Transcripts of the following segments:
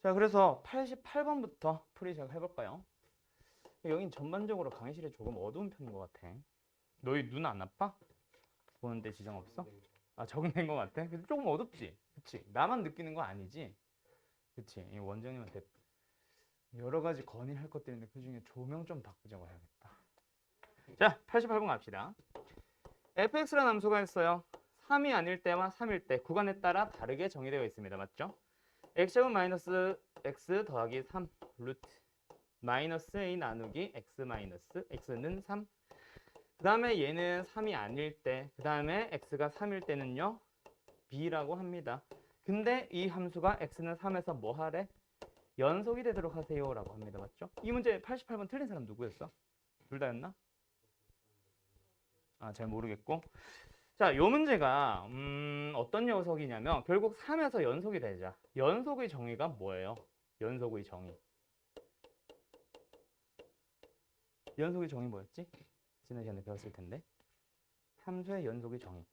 자, 그래서 88번부터 풀이 시작해볼까요? 여긴 전반적으로 강의실에 조금 어두운 편인 것 같아. 너희 눈 안 아파? 보는데 지장 없어? 아, 적응된 것 같아? 근데 조금 어둡지? 그치? 나만 느끼는 거 아니지? 그치? 이 원장님한테 여러 가지 건의할 것들이 있는데 그 중에 조명 좀 바꾸자고 해야겠다. 자, 88번 갑시다. fx라는 함수가 있어요. 3이 아닐 때와 3일 때 구간에 따라 다르게 정의되어 있습니다. 맞죠? x제곱 마이너스 x 더하기 3 루트 마이너스 a 나누기 x 마이너스 x는 3. 그 다음에 얘는 3이 아닐 때, 그 다음에 x가 3일 때는요 b라고 합니다. 근데 이 함수가 x는 3에서 뭐 하래? 연속이 되도록 하세요 라고 합니다. 맞죠? 이 문제 88번 틀린 사람 누구였어? 둘 다였나? 아, 잘 모르겠고. 자, 요 문제가 어떤 녀석이냐면 결국 3에서 연속이 되자. 연속의 정의가 뭐예요? 연속의 정의. 연속의 정의 뭐였지? 지난 시간에 배웠을 텐데. 함수의 연속의 정의.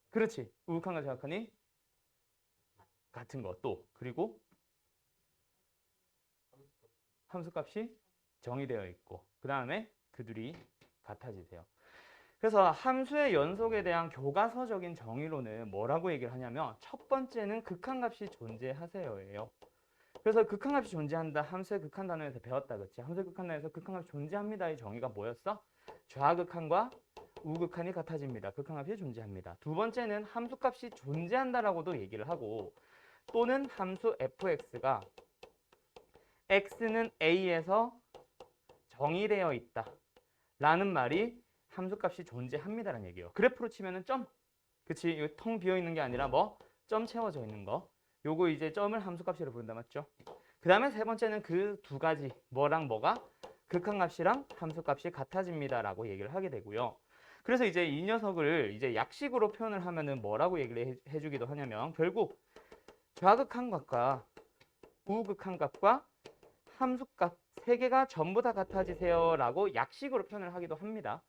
그렇지. 우극한과 정확하니 같은 거. 또 그리고 함수값이 정의되어 있고 그 다음에 그들이 같아지세요. 그래서 함수의 연속에 대한 교과서적인 정의로는 뭐라고 얘기를 하냐면 첫 번째는 극한값이 존재하세요예요. 그래서 극한값이 존재한다. 함수의 극한 단원에서 배웠다. 그치? 함수의 극한 단원에서 극한값이 존재합니다의 정의가 뭐였어? 좌극한과 우극한이 같아집니다. 극한값이 존재합니다. 두 번째는 함수값이 존재한다라고도 얘기를 하고 또는 함수 fx가 x는 a에서 정의되어 있다. 라는 말이 함수값이 존재합니다라는 얘기예요. 그래프로 치면은 점. 그치? 이거 텅 비어 있는 게 아니라 뭐? 점 채워져 있는 거. 요거 이제 점을 함수값이라고 부른다. 맞죠? 그 다음에 세 번째는 그 두 가지 뭐랑 뭐가? 극한값이랑 함수값이 같아집니다라고 얘기를 하게 되고요. 그래서 이제 이 녀석을 이제 약식으로 표현을 하면은 뭐라고 얘기를 해주기도 하냐면 결국 좌극한값과 우극한값과 함수값 세 개가 전부 다 같아지세요라고 약식으로 표현을 하기도 합니다.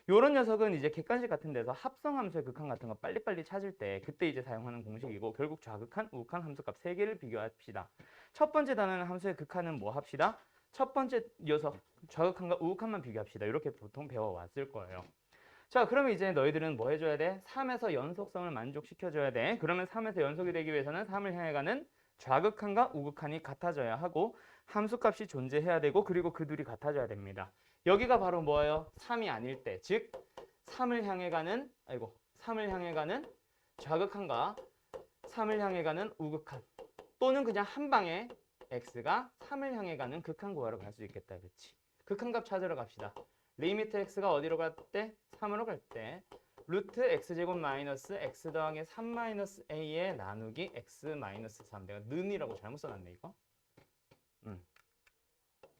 요런 녀석은 이제 객관식 같은 데서 합성함수의 극한 같은 거 빨리빨리 찾을 때 그때 이제 사용하는 공식이고 결국 좌극한, 우극한 함수값 세 개를 비교합시다. 첫 번째 단어는 함수의 극한은 뭐 합시다? 첫 번째 녀석 좌극한과 우극한만 비교합시다. 이렇게 보통 배워왔을 거예요. 자, 그러면 이제 너희들은 뭐 해줘야 돼? 3에서 연속성을 만족시켜줘야 돼. 그러면 3에서 연속이 되기 위해서는 3을 향해 가는 좌극한과 우극한이 같아져야 하고 함수값이 존재해야 되고 그리고 그 둘이 같아져야 됩니다. 여기가 바로 뭐예요? 3이 아닐 때, 즉 3을 향해 가는 3을 향해 가는 좌극한과 3을 향해 가는 우극한 또는 그냥 한 방에 x가 3을 향해 가는 극한 구하러 갈 수 있겠다. 그렇지? 극한값 찾으러 갑시다. 리미트 x가 어디로 갈 때? 3으로 갈 때 루트 x제곱 마이너스 x 더하기 3 마이너스 a에 나누기 x 마이너스 3. 내가 는이라고 잘못 써놨네 이거.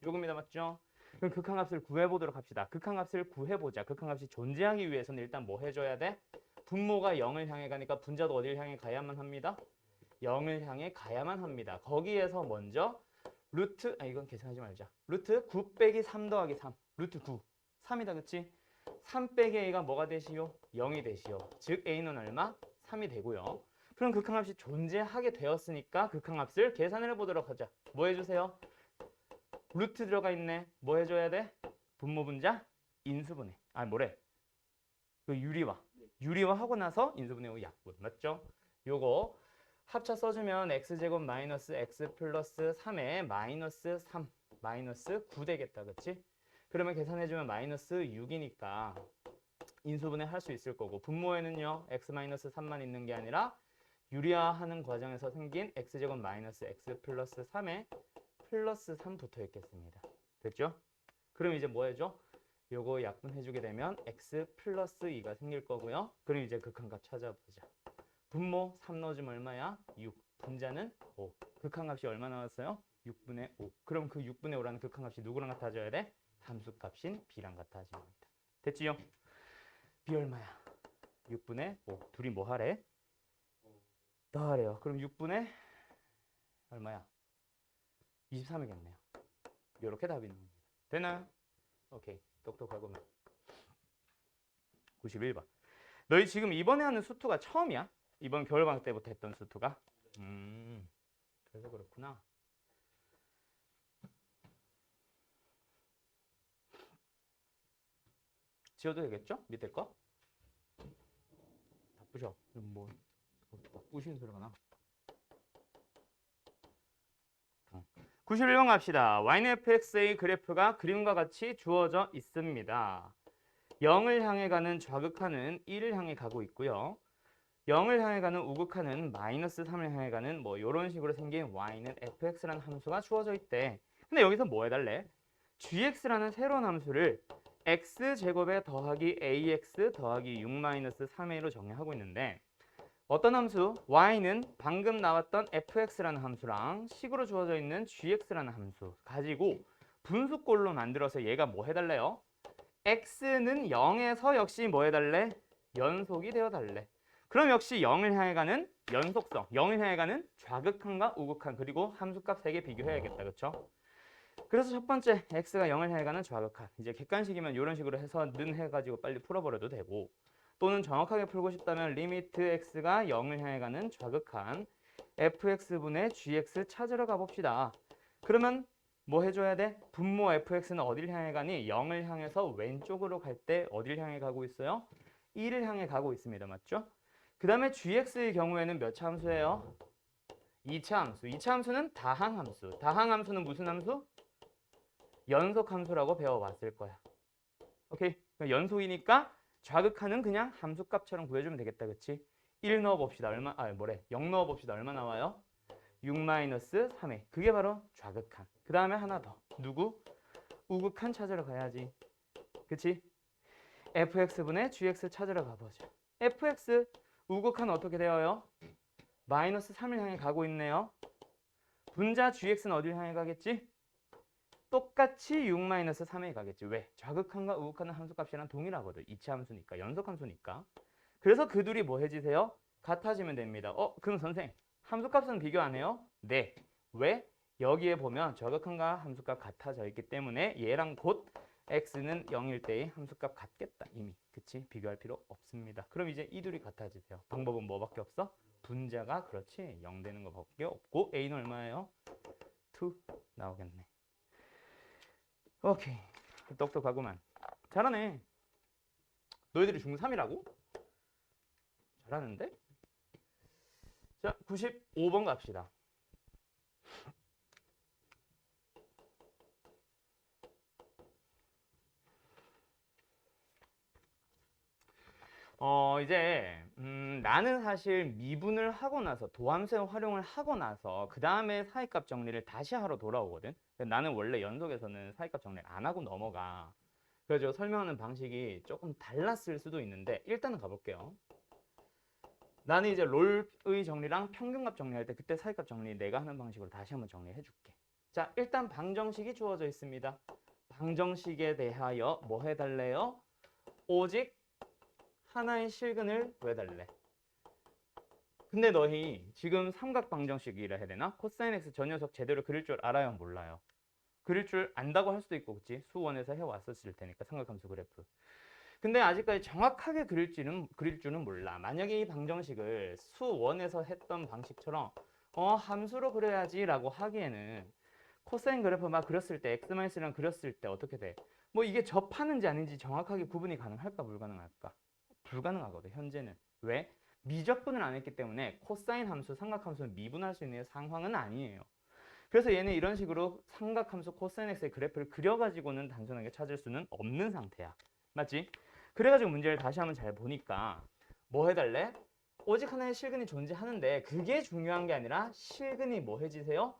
요겁니다. 맞죠? 그럼 극한값을 구해보도록 합시다. 극한값을 구해보자. 극한값이 존재하기 위해서는 일단 뭐 해줘야 돼? 분모가 0을 향해 가니까 분자도 어딜 향해 가야만 합니다. 0을 향해 가야만 합니다. 거기에서 먼저 루트, 이건 계산하지 말자. 루트 9 빼기 3 더하기 3. 루트 9. 3이다, 그치? 3 빼기 a가 뭐가 되시오? 0이 되시오. 즉 a는 얼마? 3이 되고요. 그럼 극한값이 존재하게 되었으니까 극한값을 계산을 해보도록 하자. 뭐 해주세요? 루트 들어가 있네. 뭐 해줘야 돼? 분모 분자 인수분해. 뭐래? 그 유리화 하고 나서 인수분해 후 약분. 맞죠? 요거 합차 써주면 x제곱 마이너스 x 플러스 3에 마이너스 3 마이너스 9 되겠다. 그치? 그러면 계산해주면 마이너스 6이니까 인수분해 할 수 있을 거고 분모에는요 x 마이너스 3만 있는 게 아니라 유리화하는 과정에서 생긴 x제곱 마이너스 x 플러스 3에 플러스 3 붙어 있겠습니다. 됐죠? 그럼 이제 뭐 해줘? 요거 약분해주게 되면 x 플러스 2가 생길 거고요. 그럼 이제 극한값 찾아보자. 분모 3 넣어주면 얼마야? 6. 분자는 5. 극한값이 얼마 나왔어요? 6분의 5. 그럼 그 6분의 5라는 극한값이 누구랑 같아져야 돼? 함수값인 b랑 같아집니다. 됐지요? b 얼마야? 6분의 5. 둘이 뭐 하래? 더하래요. 그럼 6분의 얼마야? 23이겠네요. 이렇게 답이 나옵니다. 되나요? 오케이. 똑똑하구만. 91번. 너희 지금 이번에 하는 수투가 처음이야? 이번 겨울방학 때부터 했던 수투가? 그래서 그렇구나. 지워도 되겠죠? 밑에 거? 다 부셔. 뭐 부시는 소리가 나. 91번 갑시다. YNFX의 그래프가 그림과 같이 주어져 있습니다. 0을 향해 가는 좌극하는 1을 향해 가고 있고요. 0을 향해 가는 우극하는 마이너스 3을 향해 가는 뭐 이런 식으로 생긴 y는 fx라는 함수가 주어져 있대. 근데 여기서 뭐 해달래? gx라는 새로운 함수를 x제곱에 더하기 ax 더하기 6-3a로 정의하고 있는데 어떤 함수? y는 방금 나왔던 fx라는 함수랑 식으로 주어져 있는 gx라는 함수 가지고 분수꼴로 만들어서 얘가 뭐 해달래요? x는 0에서 역시 뭐 해달래? 연속이 되어달래. 그럼 역시 0을 향해 가는 연속성, 0을 향해 가는 좌극한과 우극한, 그리고 함수값 3개 비교해야겠다. 그렇죠? 그래서 첫 번째 x가 0을 향해 가는 좌극한. 이제 객관식이면 이런 식으로 해서 는 해가지고 빨리 풀어버려도 되고, 또는 정확하게 풀고 싶다면 리미트 x가 0을 향해 가는 좌극한 fx분의 gx 찾으러 가봅시다. 그러면 뭐 해줘야 돼? 분모 fx는 어딜 향해 가니? 0을 향해서 왼쪽으로 갈 때 어딜 향해 가고 있어요? 1을 향해 가고 있습니다. 맞죠? 그 다음에 gx의 경우에는 몇 차 함수예요? 2차 함수. 2차 함수는 다항함수. 다항함수는 무슨 함수? 연속함수라고 배워왔을 거야. 오케이? 연속이니까 좌극하는 그냥 함수값처럼 구해주면 되겠다. 그치? 1 넣어봅시다. 0 넣어봅시다. 얼마 나와요? 6-3에. 그게 바로 좌극한. 그 다음에 하나 더. 누구? 우극한 찾으러 가야지. 그치? fx분의 gx 찾으러 가보자. fx 우극한 어떻게 되어요? 마이너스 3을 향해 가고 있네요. 분자 gx는 어딜 향해 가겠지? 똑같이 6-3에 가겠지. 왜? 좌극한과 우극한의 함수값이랑 동일하거든. 이차 함수니까. 연속함수니까. 그래서 그 둘이 뭐 해지세요? 같아지면 됩니다. 그럼 선생 함수값은 비교 안 해요? 네. 왜? 여기에 보면 좌극한과 함수값 같아져 있기 때문에 얘랑 곧 x는 0일 때의 함수값 같겠다. 이미. 그치? 비교할 필요 없습니다. 그럼 이제 이 둘이 같아지세요. 방법은 뭐밖에 없어? 분자가 그렇지 0 되는 거밖에 없고 a는 얼마예요? 2 나오겠네. 오케이. 똑똑하구만. 잘하네. 너희들이 중3이라고? 잘하는데? 자, 95번 갑시다. 이제 나는 사실 미분을 하고 나서 도함수 활용을 하고 나서 그 다음에 사이값 정리를 다시 하러 돌아오거든. 나는 원래 연속에서는 사이값 정리를 안 하고 넘어가. 그래서 설명하는 방식이 조금 달랐을 수도 있는데 일단은 가볼게요. 나는 이제 롤의 정리랑 평균값 정리할 때 그때 사이값 정리 내가 하는 방식으로 다시 한번 정리해 줄게. 자, 일단 방정식이 주어져 있습니다. 방정식에 대하여 뭐 해달래요? 오직 하나의 실근을 구해달래. 근데 너희 지금 삼각 방정식이라 해야 되나? 코사인 x 저 녀석 제대로 그릴 줄 알아요? 몰라요? 그릴 줄 안다고 할 수도 있고, 그치? 수원에서 해왔었을 테니까 삼각함수 그래프. 근데 아직까지 정확하게 그릴 줄은 몰라. 만약에 이 방정식을 수원에서 했던 방식처럼 함수로 그려야지 라고 하기에는 코사인 그래프 막 그렸을 때 x-랑 그렸을 때 어떻게 돼? 뭐 이게 접하는지 아닌지 정확하게 구분이 가능할까 불가능할까? 불가능하거든 현재는. 왜? 미적분을 안 했기 때문에 코사인 함수, 삼각함수는 미분할 수 있는 상황은 아니에요. 그래서 얘는 이런 식으로 삼각함수 코사인 x의 그래프를 그려가지고는 단순하게 찾을 수는 없는 상태야. 맞지? 그래가지고 문제를 다시 한번 잘 보니까 뭐 해달래? 오직 하나의 실근이 존재하는데 그게 중요한 게 아니라 실근이 뭐 해지세요?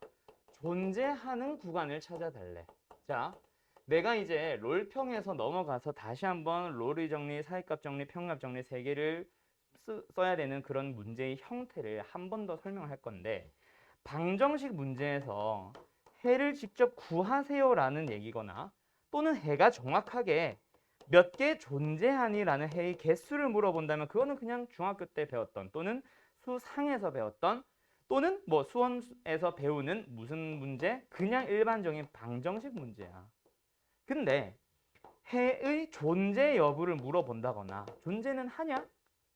존재하는 구간을 찾아달래. 자, 내가 이제 롤평에서 넘어가서 다시 한번 롤의 정리, 사이값 정리, 평값 정리 세 개를 써야 되는 그런 문제의 형태를 한 번 더 설명할 건데 방정식 문제에서 해를 직접 구하세요라는 얘기거나 또는 해가 정확하게 몇 개 존재하니라는 해의 개수를 물어본다면 그거는 그냥 중학교 때 배웠던 또는 수상에서 배웠던 또는 뭐 수원에서 배우는 무슨 문제? 그냥 일반적인 방정식 문제야. 근데 해의 존재 여부를 물어본다거나 존재는 하냐?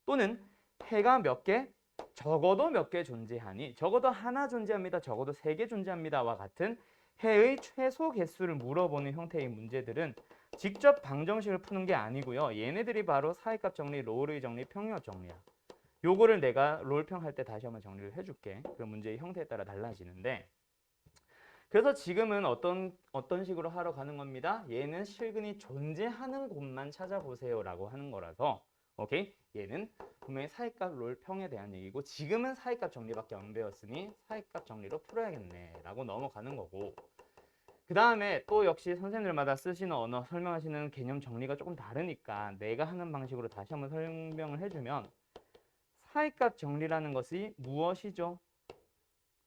또는 해가 몇 개? 적어도 몇 개 존재하니? 적어도 하나 존재합니다. 적어도 3개 존재합니다와 같은 해의 최소 개수를 물어보는 형태의 문제들은 직접 방정식을 푸는 게 아니고요. 얘네들이 바로 사이값 정리, 롤의 정리, 평균값 정리야. 요거를 내가 롤평 할 때 다시 한번 정리를 해줄게. 그 문제의 형태에 따라 달라지는데, 그래서 지금은 어떤 식으로 하러 가는 겁니다. 얘는 실근이 존재하는 곳만 찾아보세요라고 하는 거라서, 오케이? 얘는 분명히 사이값 롤평에 대한 얘기고, 지금은 사이값 정리밖에 안 배웠으니 사이값 정리로 풀어야겠네라고 넘어가는 거고, 그 다음에 또 역시 선생님들마다 쓰시는 언어, 설명하시는 개념 정리가 조금 다르니까 내가 하는 방식으로 다시 한번 설명을 해주면, 사이값 정리라는 것이 무엇이죠?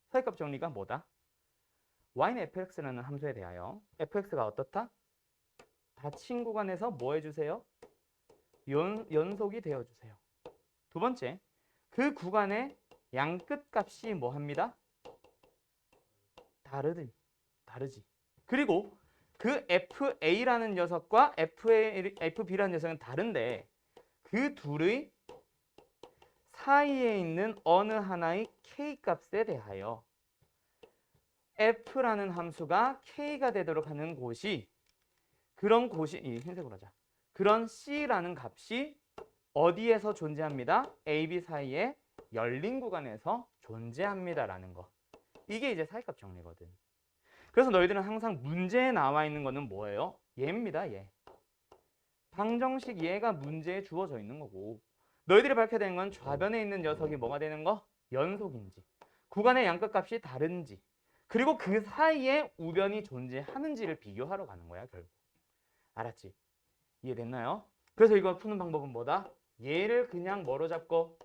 사이값 정리가 뭐다? y는 fx라는 함수에 대하여 fx가 어떻다? 닫힌 구간에서 뭐 해주세요? 연속이 되어주세요. 두 번째, 그 구간의 양 끝값이 뭐 합니다? 다르지. 그리고 그 fa라는 녀석과 fb라는 녀석은 다른데 그 둘의 사이에 있는 어느 하나의 k값에 대하여 f라는 함수가 k가 되도록 하는 곳이, 그런 곳이, 이 흰색으로 하자. 그런 c라는 값이 어디에서 존재합니다? a, b 사이에 열린 구간에서 존재합니다라는 거. 이게 이제 사이값 정리거든. 그래서 너희들은 항상 문제에 나와 있는 거는 뭐예요? 얘입니다, 얘. 방정식 얘가 문제에 주어져 있는 거고, 너희들이 밝혀야 되는 건 좌변에 있는 녀석이 뭐가 되는 거? 연속인지, 구간의 양끝값이 다른지, 그리고 그 사이에 우변이 존재하는지를 비교하러 가는 거야, 결국. 알았지? 이해됐나요? 그래서 이거 푸는 방법은 뭐다? 얘를 그냥 뭐로 잡고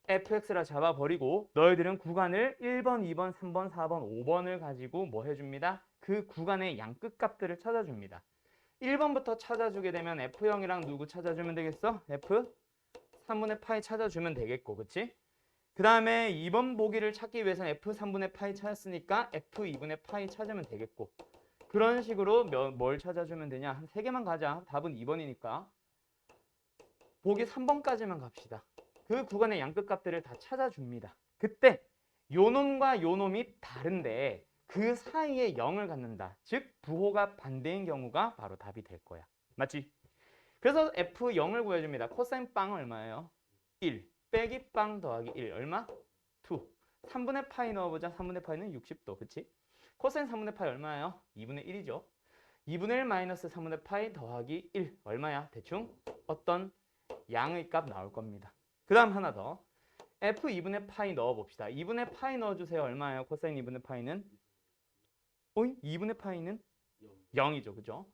fx라 잡아버리고 너희들은 구간을 1번, 2번, 3번, 4번, 5번을 가지고 뭐 해줍니다? 그 구간의 양끝값들을 찾아줍니다. 1번부터 찾아주게 되면 f0이랑 누구 찾아주면 되겠어? f 3분의 파이 찾아주면 되겠고, 그치? 그 다음에 2번 보기를 찾기 위해서는 f 3분의 파이 찾았으니까 f 2분의 파이 찾으면 되겠고, 그런 식으로 뭘 찾아주면 되냐? 한 3개만 가자. 답은 2번이니까. 보기 3번까지만 갑시다. 그 구간의 양끝값들을 다 찾아줍니다. 그때 요놈과 요놈이 다른데 그 사이에 0을 갖는다. 즉 부호가 반대인 경우가 바로 답이 될 거야. 맞지? 그래서 f0을 구해줍니다. 코사인 빵 얼마예요? 1 빼기 빵 더하기 1 얼마? 2. 3분의 파이 넣어보자. 3분의 파이는 60도. 그치? 코사인 3분의 파이 얼마예요? 2분의 1이죠. 2분의 1 마이너스 3분의 파이 더하기 1 얼마야? 대충 어떤 양의 값 나올 겁니다. 그 다음 하나 더. f 2분의 파이 넣어봅시다. 2분의 파이 넣어주세요. 얼마예요? 코사인 2분의 파이는? 2분의 파이는? 0이죠. 그죠?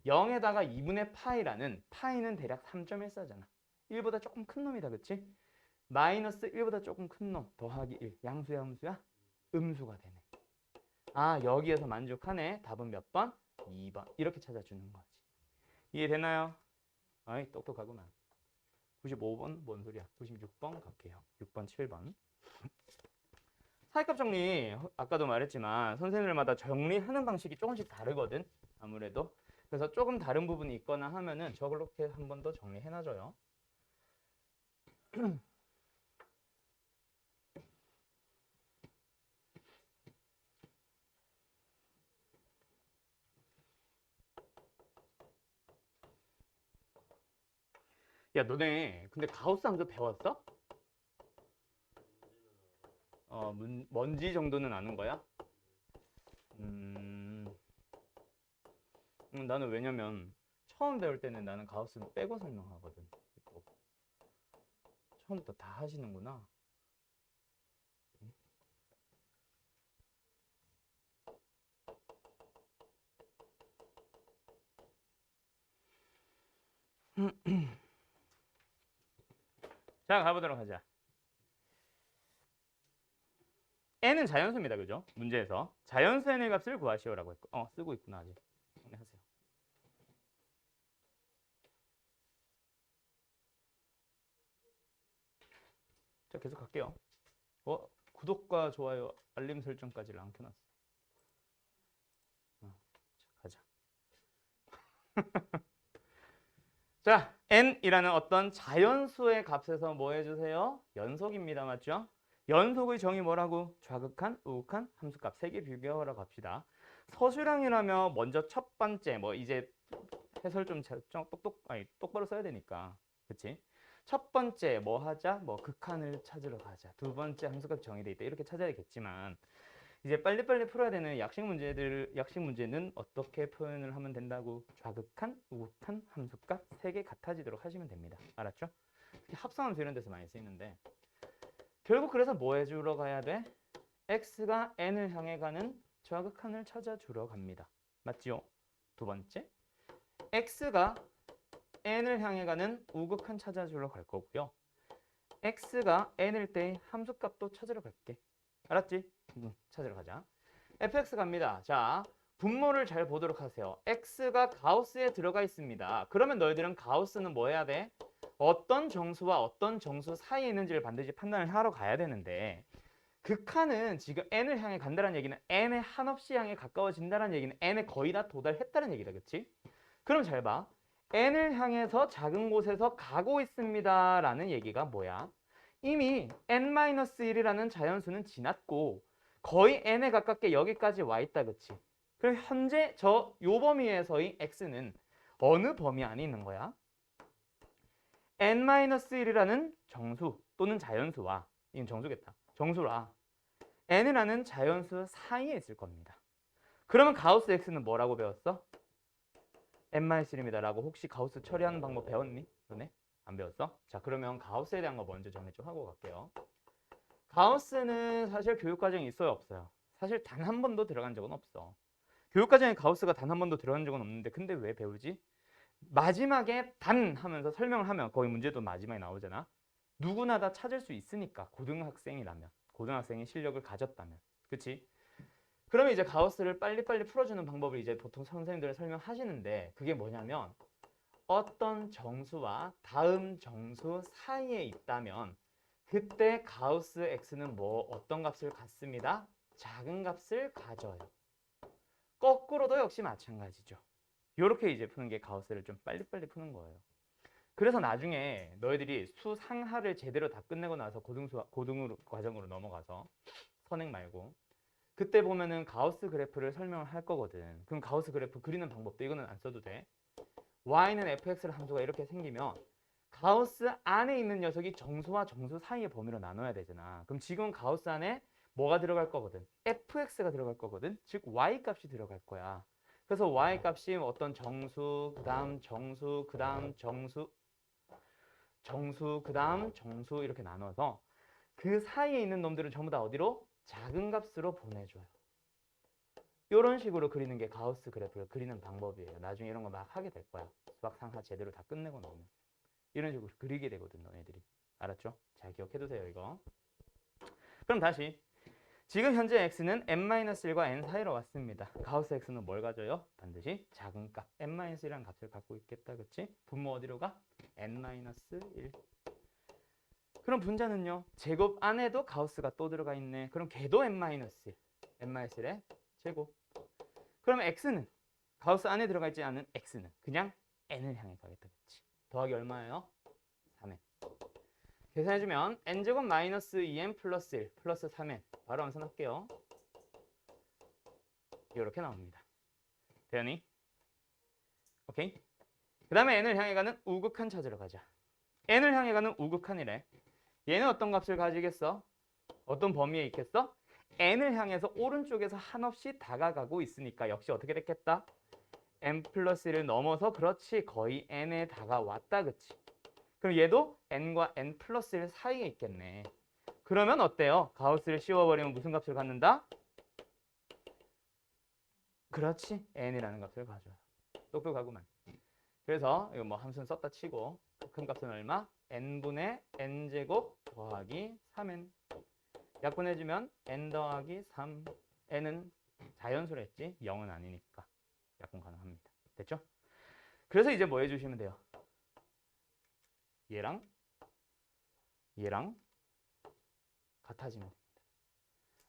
0에다가 2분의 파이라는, 파이는 대략 3.14잖아. 1보다 조금 큰 놈이다. 그치? 마이너스 1보다 조금 큰 놈 더하기 1. 양수야 음수야? 음수가 되네. 아, 여기에서 만족하네. 답은 몇 번? 2번. 이렇게 찾아주는 거지. 이해되나요? 어이, 똑똑하구만. 95번 뭔 소리야? 96번 갈게요. 6번, 7번. 사이값 정리, 아까도 말했지만 선생님들마다 정리하는 방식이 조금씩 다르거든. 아무래도. 그래서 조금 다른 부분이 있거나 하면은 저렇게 한 번 더 정리해놔줘요. 야, 너네 근데 가우스 함수 배웠어? 뭔지 정도는 아는 거야? 나는 왜냐면 처음 배울 때는 나는 가우스는 빼고 설명하거든. 처음부터 다 하시는구나. 자, 가보도록 하자. n은 자연수입니다. 그죠? 문제에서 자연수 n의 값을 구하시오라고 했고, 쓰고 있구나 아직. 정리하세요. 자, 계속 갈게요. 구독과 좋아요, 알림 설정까지를 안 켜놨어. 자, 가자. 자, n이라는 어떤 자연수의 값에서 뭐 해주세요? 연속입니다. 맞죠? 연속의 정의 뭐라고? 좌극한, 우극한, 함수값 3개 비교하라고 합시다. 서술형이라면 먼저 첫 번째 뭐 이제 해설 좀 똑바로 써야 되니까. 그치? 첫 번째 뭐 하자? 뭐 극한을 찾으러 가자. 두 번째 함수값 정의돼 있다. 이렇게 찾아야겠지만 이제 빨리빨리 풀어야 되는 약식 문제는 어떻게 표현을 하면 된다고? 좌극한, 우극한, 함수값 3개 같아지도록 하시면 됩니다. 알았죠? 합성함수 이런 데서 많이 쓰이는데 결국 그래서 뭐 해주러 가야 돼? x가 n을 향해 가는 좌극한을 찾아주러 갑니다. 맞지요? 두 번째, x가 n을 향해 가는 우극한 찾아주러 갈 거고요. x가 n일 때 함수값도 찾으러 갈게. 알았지? 찾으러 가자. fx 갑니다. 자, 분모를 잘 보도록 하세요. x가 가우스에 들어가 있습니다. 그러면 너희들은 가우스는 뭐 해야 돼? 어떤 정수와 어떤 정수 사이에 있는지를 반드시 판단을 하러 가야 되는데 극한은 지금 n을 향해 간다는 얘기는 n에 한없이 향해 가까워진다는 얘기는 n에 거의 다 도달했다는 얘기다. 그치? 그럼 잘 봐. n을 향해서 작은 곳에서 가고 있습니다 라는 얘기가 뭐야? 이미 n-1이라는 자연수는 지났고 거의 n에 가깝게 여기까지 와 있다. 그치? 그럼 현재 요 범위에서의 x는 어느 범위 안에 있는 거야? n-1이라는 정수 또는 자연수와 이건 정수겠다. 정수라 n이라는 자연수 사이에 있을 겁니다. 그러면 가우스 x는 뭐라고 배웠어? n-1입니다 라고 혹시 가우스 처리하는 방법 배웠니? 너네? 안 배웠어? 자, 그러면 가우스에 대한 거 먼저 정리 좀 하고 갈게요. 가우스는 사실 교육과정이 있어요, 없어요? 사실 단 한 번도 들어간 적은 없어. 교육과정에 가우스가 단 한 번도 들어간 적은 없는데 근데 왜 배우지? 마지막에 단 하면서 설명을 하면 거의 문제도 마지막에 나오잖아. 누구나 다 찾을 수 있으니까 고등학생이라면 고등학생이 실력을 가졌다면 그치? 그러면 이제 가우스를 빨리빨리 풀어주는 방법을 이제 보통 선생님들이 설명하시는데 그게 뭐냐면 어떤 정수와 다음 정수 사이에 있다면 그때 가우스 x는 뭐 어떤 값을 갖습니다? 작은 값을 가져요. 거꾸로도 역시 마찬가지죠. 이렇게 이제 푸는 게 가우스를 좀 빨리빨리 푸는 거예요. 그래서 나중에 너희들이 수상하를 제대로 다 끝내고 나서 고등 과정으로 넘어가서 선행 말고 그때 보면은 가우스 그래프를 설명을 할 거거든. 그럼 가우스 그래프 그리는 방법도 이거는 안 써도 돼. y는 fx를 함수가 이렇게 생기면 가우스 안에 있는 녀석이 정수와 정수 사이의 범위로 나눠야 되잖아. 그럼 지금 가우스 안에 뭐가 들어갈 거거든? fx가 들어갈 거거든. 즉 y 값이 들어갈 거야. 그래서 y 값이 어떤 정수, 그 다음 정수, 그 다음 정수, 정수, 그 다음 정수 이렇게 나눠서 그 사이에 있는 놈들은 전부 다 어디로? 작은 값으로 보내줘요. 이런 식으로 그리는 게 가우스 그래프를 그리는 방법이에요. 나중에 이런 거 막 하게 될 거야. 수학 상하 제대로 다 끝내고 나면. 이런 식으로 그리게 되거든, 너네들이. 알았죠? 잘 기억해두세요, 이거. 그럼 다시. 지금 현재 x는 n-1과 n 사이로 왔습니다. 가우스 x는 뭘 가져요? 반드시 작은 값, n-1이라는 값을 갖고 있겠다, 그치? 분모 어디로 가? n-1. 그럼 분자는요? 제곱 안에도 가우스가 또 들어가 있네. 그럼 걔도 n-1, n-1의 제곱. 그럼 x는 가우스 안에 들어가 있지 않은 x는 그냥 n을 향해 가겠다, 그치? 더하기 얼마예요? 3n. 계산해주면 n제곱 마이너스 2n 플러스 1 플러스 3n 바로 암산할게요. 이렇게 나옵니다. 되니? 오케이? 그 다음에 n을 향해 가는 우극한 찾으러 가자. n을 향해 가는 우극한이래. 얘는 어떤 값을 가지겠어? 어떤 범위에 있겠어? n을 향해서 오른쪽에서 한없이 다가가고 있으니까 역시 어떻게 됐겠다? n 플러스 1을 넘어서 그렇지 거의 n에 다가왔다, 그치? 그럼 얘도 n과 n 플러스 1 사이에 있겠네. 그러면 어때요? 가우스를 씌워버리면 무슨 값을 갖는다? 그렇지, n이라는 값을 가져요. 똑똑하구만. 그래서 이거 뭐 함수는 썼다 치고 큰 값은 얼마? n분의 n제곱 더하기 3n. 약분해주면 n 더하기 3. n은 자연수로 했지 0은 아니니까 약분 가능합니다. 됐죠? 그래서 이제 뭐 해주시면 돼요? 얘랑 같아지면 됩니다.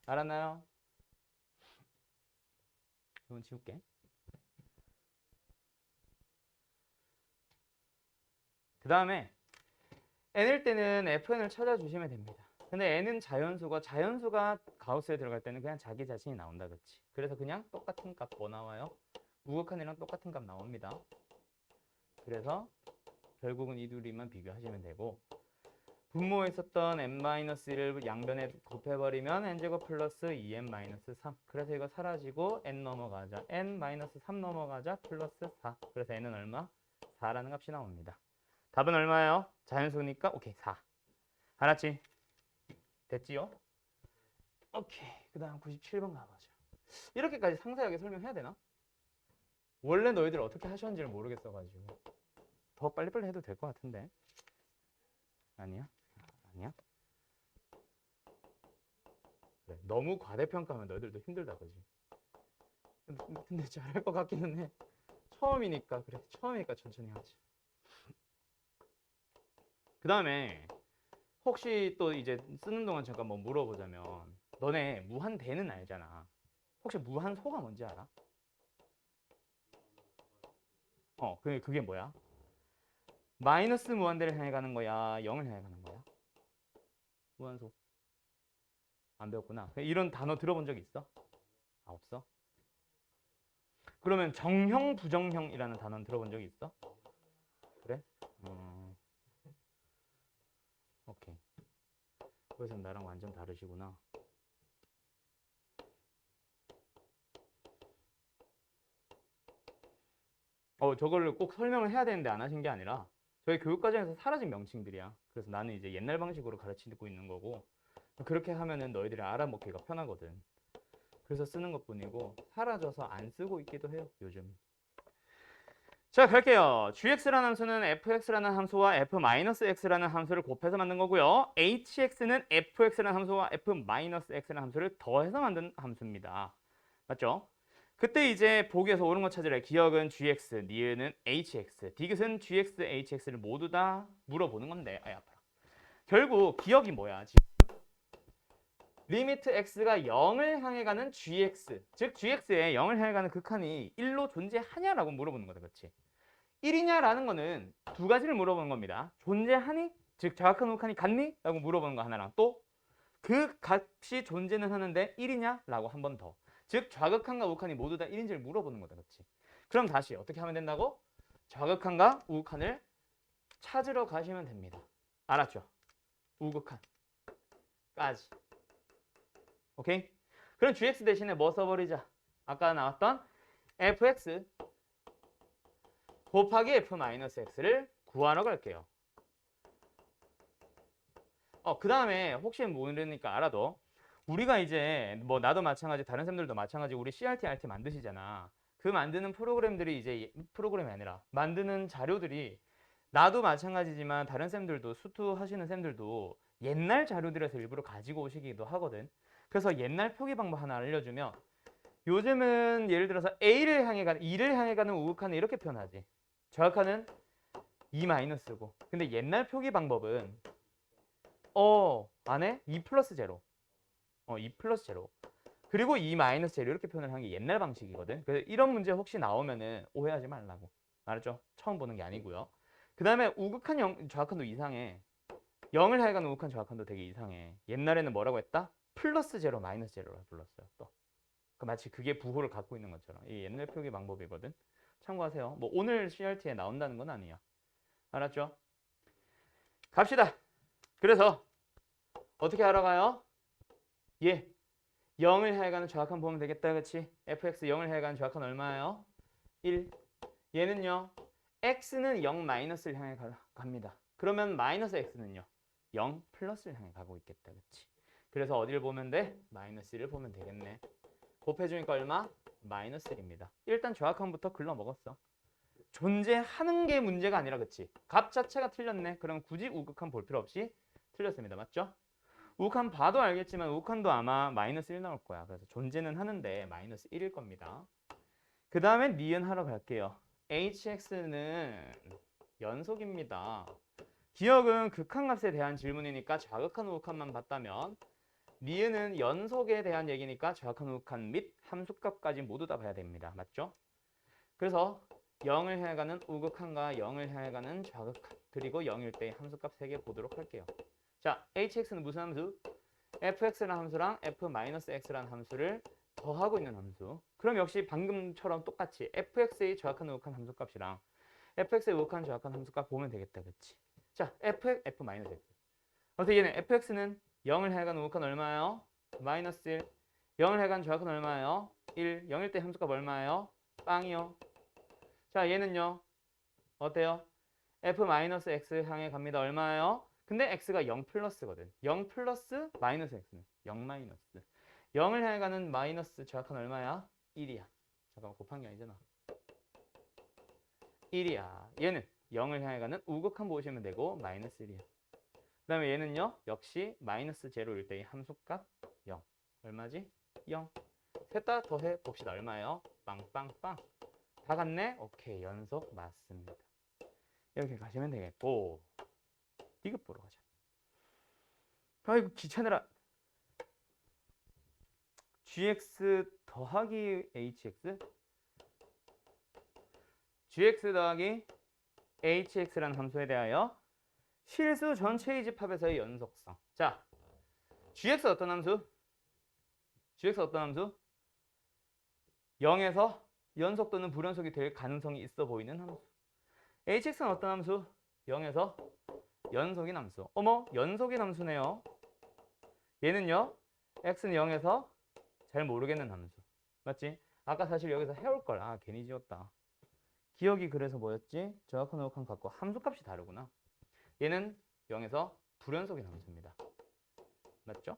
알았나요? 이건 지울게. 그 다음에 n일 때는 fn을 찾아주시면 됩니다. 근데 n은 자연수가 가우스에 들어갈 때는 그냥 자기 자신이 나온다, 그치? 그래서 그냥 똑같은 값 뭐 나와요? 우극한이랑 똑같은 값 나옵니다. 그래서 결국은 이 둘이만 비교하시면 되고, 분모에 있었던 n-1을 양변에 곱해버리면 n제곱 플러스 2n-3. 그래서 이거 사라지고 n 넘어가자. n-3 넘어가자. 플러스 4. 그래서 n은 얼마? 4라는 값이 나옵니다. 답은 얼마예요? 자연수니까 오케이 4. 알았지? 됐지요? 오케이. 그 다음 97번 가보자. 이렇게까지 상세하게 설명해야 되나? 원래 너희들 어떻게 하셨는지를 모르겠어가지고 더 빨리빨리 해도 될 것 같은데. 아니야? 아니야? 그래, 너무 과대평가하면 너희들도 힘들다, 그지? 근데 잘할 것 같기는 해. 처음이니까, 그래. 처음이니까 천천히 하지. 그 다음에 혹시 또 이제 쓰는 동안 잠깐 뭐 물어보자면, 너네 무한대는 알잖아. 혹시 무한소가 뭔지 알아? 그게 뭐야? 마이너스 무한대를 향해 가는 거야? 0을 향해 가는 거야? 무한소. 안 배웠구나. 이런 단어 들어본 적 있어? 아, 없어? 그러면 정형, 부정형이라는 단어는 들어본 적 있어? 그래? 오케이. 그래서 나랑 완전 다르시구나. 저거를 꼭 설명을 해야 되는데 안 하신 게 아니라 저희 교육과정에서 사라진 명칭들이야. 그래서 나는 이제 옛날 방식으로 가르치고 있는 거고, 그렇게 하면은 너희들이 알아먹기가 편하거든. 그래서 쓰는 것뿐이고 사라져서 안 쓰고 있기도 해요, 요즘. 자, 갈게요. gx라는 함수는 fx라는 함수와 f-x라는 함수를 곱해서 만든 거고요. hx는 fx라는 함수와 f-x라는 함수를 더해서 만든 함수입니다. 맞죠? 그때 이제 보기에서 옳은 거 찾으래. 기억은 gx, 니은은 hx, 디귿은 gx, hx를 모두 다 물어보는 건데, 아야 아파라. 결국 기억이 뭐야? 지금 리미트 x가 0을 향해 가는 gx, 즉 gx에 0을 향해 가는 극한이 1로 존재하냐라고 물어보는 거다, 그렇지? 1이냐라는 거는 두 가지를 물어보는 겁니다. 존재하니? 즉 정확한 극한이 같니? 라고 물어보는 거 하나랑, 또 그 값이 존재는 하는데 1이냐? 라고 한 번 더. 즉 좌극한과 우극한이 모두 다 1인지를 물어보는 거다, 그렇지? 그럼 다시 어떻게 하면 된다고? 좌극한과 우극한을 찾으러 가시면 됩니다. 알았죠? 우극한까지. 오케이? 그럼 gx 대신에 뭐 써버리자? 아까 나왔던 fx 곱하기 f-x를 구하러 갈게요. 그 다음에 혹시 모르니까 알아도, 우리가 이제 뭐 나도 마찬가지, 다른 쌤들도 마찬가지, 우리 CRT, RT 만드시잖아. 그 만드는 프로그램들이 이제 프로그램이 아니라 만드는 자료들이, 나도 마찬가지지만 다른 쌤들도, 수투 하시는 쌤들도 옛날 자료들에서 일부러 가지고 오시기도 하거든. 그래서 옛날 표기 방법 하나 알려주면, 요즘은 예를 들어서 A를 향해 가는, 2를 향해 가는 우극한은 이렇게 표현하지. 정확한은 2-고. 근데 옛날 표기 방법은 안에 2 플러스 제로. 2 플러스 제로. 그리고 2 마이너스 제로 이렇게 표현을 한 게 옛날 방식이거든. 그래서 이런 문제 혹시 나오면은 오해하지 말라고. 알았죠? 처음 보는 게 아니고요. 그 다음에 우극한 좌극한도 이상해. 0을 하여간 우극한 좌극한도 되게 이상해. 옛날에는 뭐라고 했다? 플러스 제로, 마이너스 제로라고 불렀어요. 또. 마치 그게 부호를 갖고 있는 것처럼. 이 옛날 표기 방법이거든. 참고하세요. 뭐 오늘 CRT에 나온다는 건 아니야. 알았죠? 갑시다. 그래서 어떻게 알아가요? 0을 향해 가는 좌극한 보면 되겠다, 그치? fx 0을 향해 가는 좌극한 얼마예요? 1. 얘는요, x는 0 마이너스를 향해 갑니다. 그러면 마이너스 x는요, 0 플러스를 향해 가고 있겠다, 그치? 그래서 어디를 보면 돼? 마이너스 1을 보면 되겠네. 곱해주니까 얼마? 마이너스 1입니다. 일단 좌극한부터 글러 먹었어. 존재하는 게 문제가 아니라, 그치? 값 자체가 틀렸네. 그럼 굳이 우극한 볼 필요 없이 틀렸습니다. 맞죠? 우극한 봐도 알겠지만 우극한도 아마 마이너스 1 나올 거야. 그래서 존재는 하는데 마이너스 1일 겁니다. 그 다음에 니은 하러 갈게요. hx는 연속입니다. 기억은 극한값에 대한 질문이니까 좌극한 우극한만 봤다면, 니은은 연속에 대한 얘기니까 좌극한 우극한 및 함수값까지 모두 다 봐야 됩니다. 맞죠? 그래서 0을 향해 가는 우극한과 0을 향해 가는 좌극한, 드리고 0일 때의 함수값 3개 보도록 할게요. 자, hx는 무슨 함수? fx라는 함수랑 f-x라는 함수를 더하고 있는 함수. 그럼 역시 방금처럼 똑같이 fx의 정확한 우극한 함수값이랑 fx의 우극한 정확한 함수값 보면 되겠다. 그치? 자, f-x. 어떻게 얘는 fx는 0을 해간 우극한 얼마예요? 마이너스 1. 0을 해간 정확한 얼마예요? 1. 0일 때 함수값 얼마예요? 빵이요. 자, 얘는요. 어때요? f-x 향해 갑니다. 얼마예요? 근데 x가 0 플러스거든. 0 플러스 마이너스 x는 0 마이너스. 0을 향해 가는 마이너스 정확한 얼마야? 1이야. 잠깐만 곱한 게 아니잖아. 1이야. 얘는 0을 향해 가는 우극한 보시면 되고 마이너스 1이야. 그 다음에 얘는요. 역시 마이너스 제로일 때의 함수값 0. 얼마지? 0. 셋 다 더해 봅시다. 얼마예요? 빵빵빵. 다 같네? 오케이. 연속 맞습니다. 이렇게 가시면 되겠고 디귿 보러 가자. 아이고 귀찮으라. gx 더하기 hx gx 더하기 hx라는 함수에 대하여 실수 전체의 집합에서의 연속성. 자, gx 어떤 함수? gx 어떤 함수? 0에서 연속 또는 불연속이 될 가능성이 있어 보이는 함수. hx는 어떤 함수? 0에서 연속인 함수. 어머, 연속인 함수네요. 얘는요, x는 0에서 잘 모르겠는 함수. 맞지? 아까 사실 여기서 해올 걸. 아, 괜히 지웠다. 기억이 그래서 뭐였지? 정확한 우극한 갖고 함수값이 다르구나. 얘는 0에서 불연속인 함수입니다. 맞죠?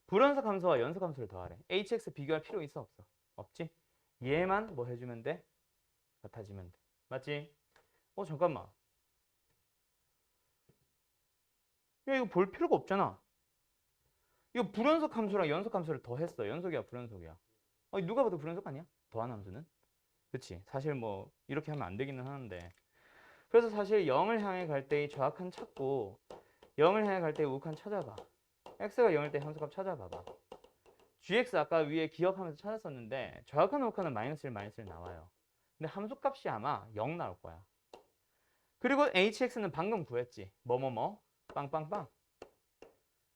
불연속 함수와 연속 함수를 더하래. hx 비교할 필요 있어 없어? 없지? 얘만 뭐 해주면 돼? 같아지면 돼. 맞지? 잠깐만. 야, 이거 볼 필요가 없잖아. 이거 불연속 함수랑 연속 함수를 더했어. 연속이야, 불연속이야. 누가 봐도 불연속 아니야? 더한 함수는? 그치? 사실 뭐 이렇게 하면 안 되기는 하는데. 그래서 사실 0을 향해 갈 때의 정확한 찾고 0을 향해 갈 때의 우극한 찾아봐. x가 0일 때 함수값 찾아봐봐. gx 아까 위에 기억하면서 찾았었는데 정확한 우극한은 마이너스 1, 마이너스 1 나와요. 근데 함수값이 아마 0 나올 거야. 그리고 hx는 방금 구했지. 뭐뭐뭐 빵빵빵.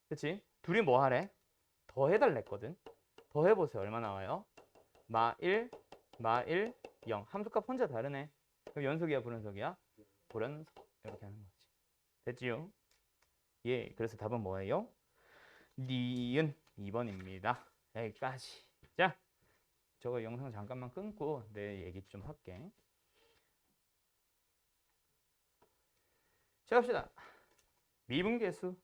그치? 둘이 뭐 하래? 더해달랬거든. 더해보세요. 얼마 나와요? 마 1, 마 1, 0. 함수값 혼자 다르네. 그럼 연속이야, 불연속이야? 불연속. 이렇게 하는 거지. 됐지요? 예, 그래서 답은 뭐예요? 니은 2번입니다. 여기까지. 자, 저거 영상 잠깐만 끊고 내 얘기 좀 할게. 자, 갑시다. 미분계수.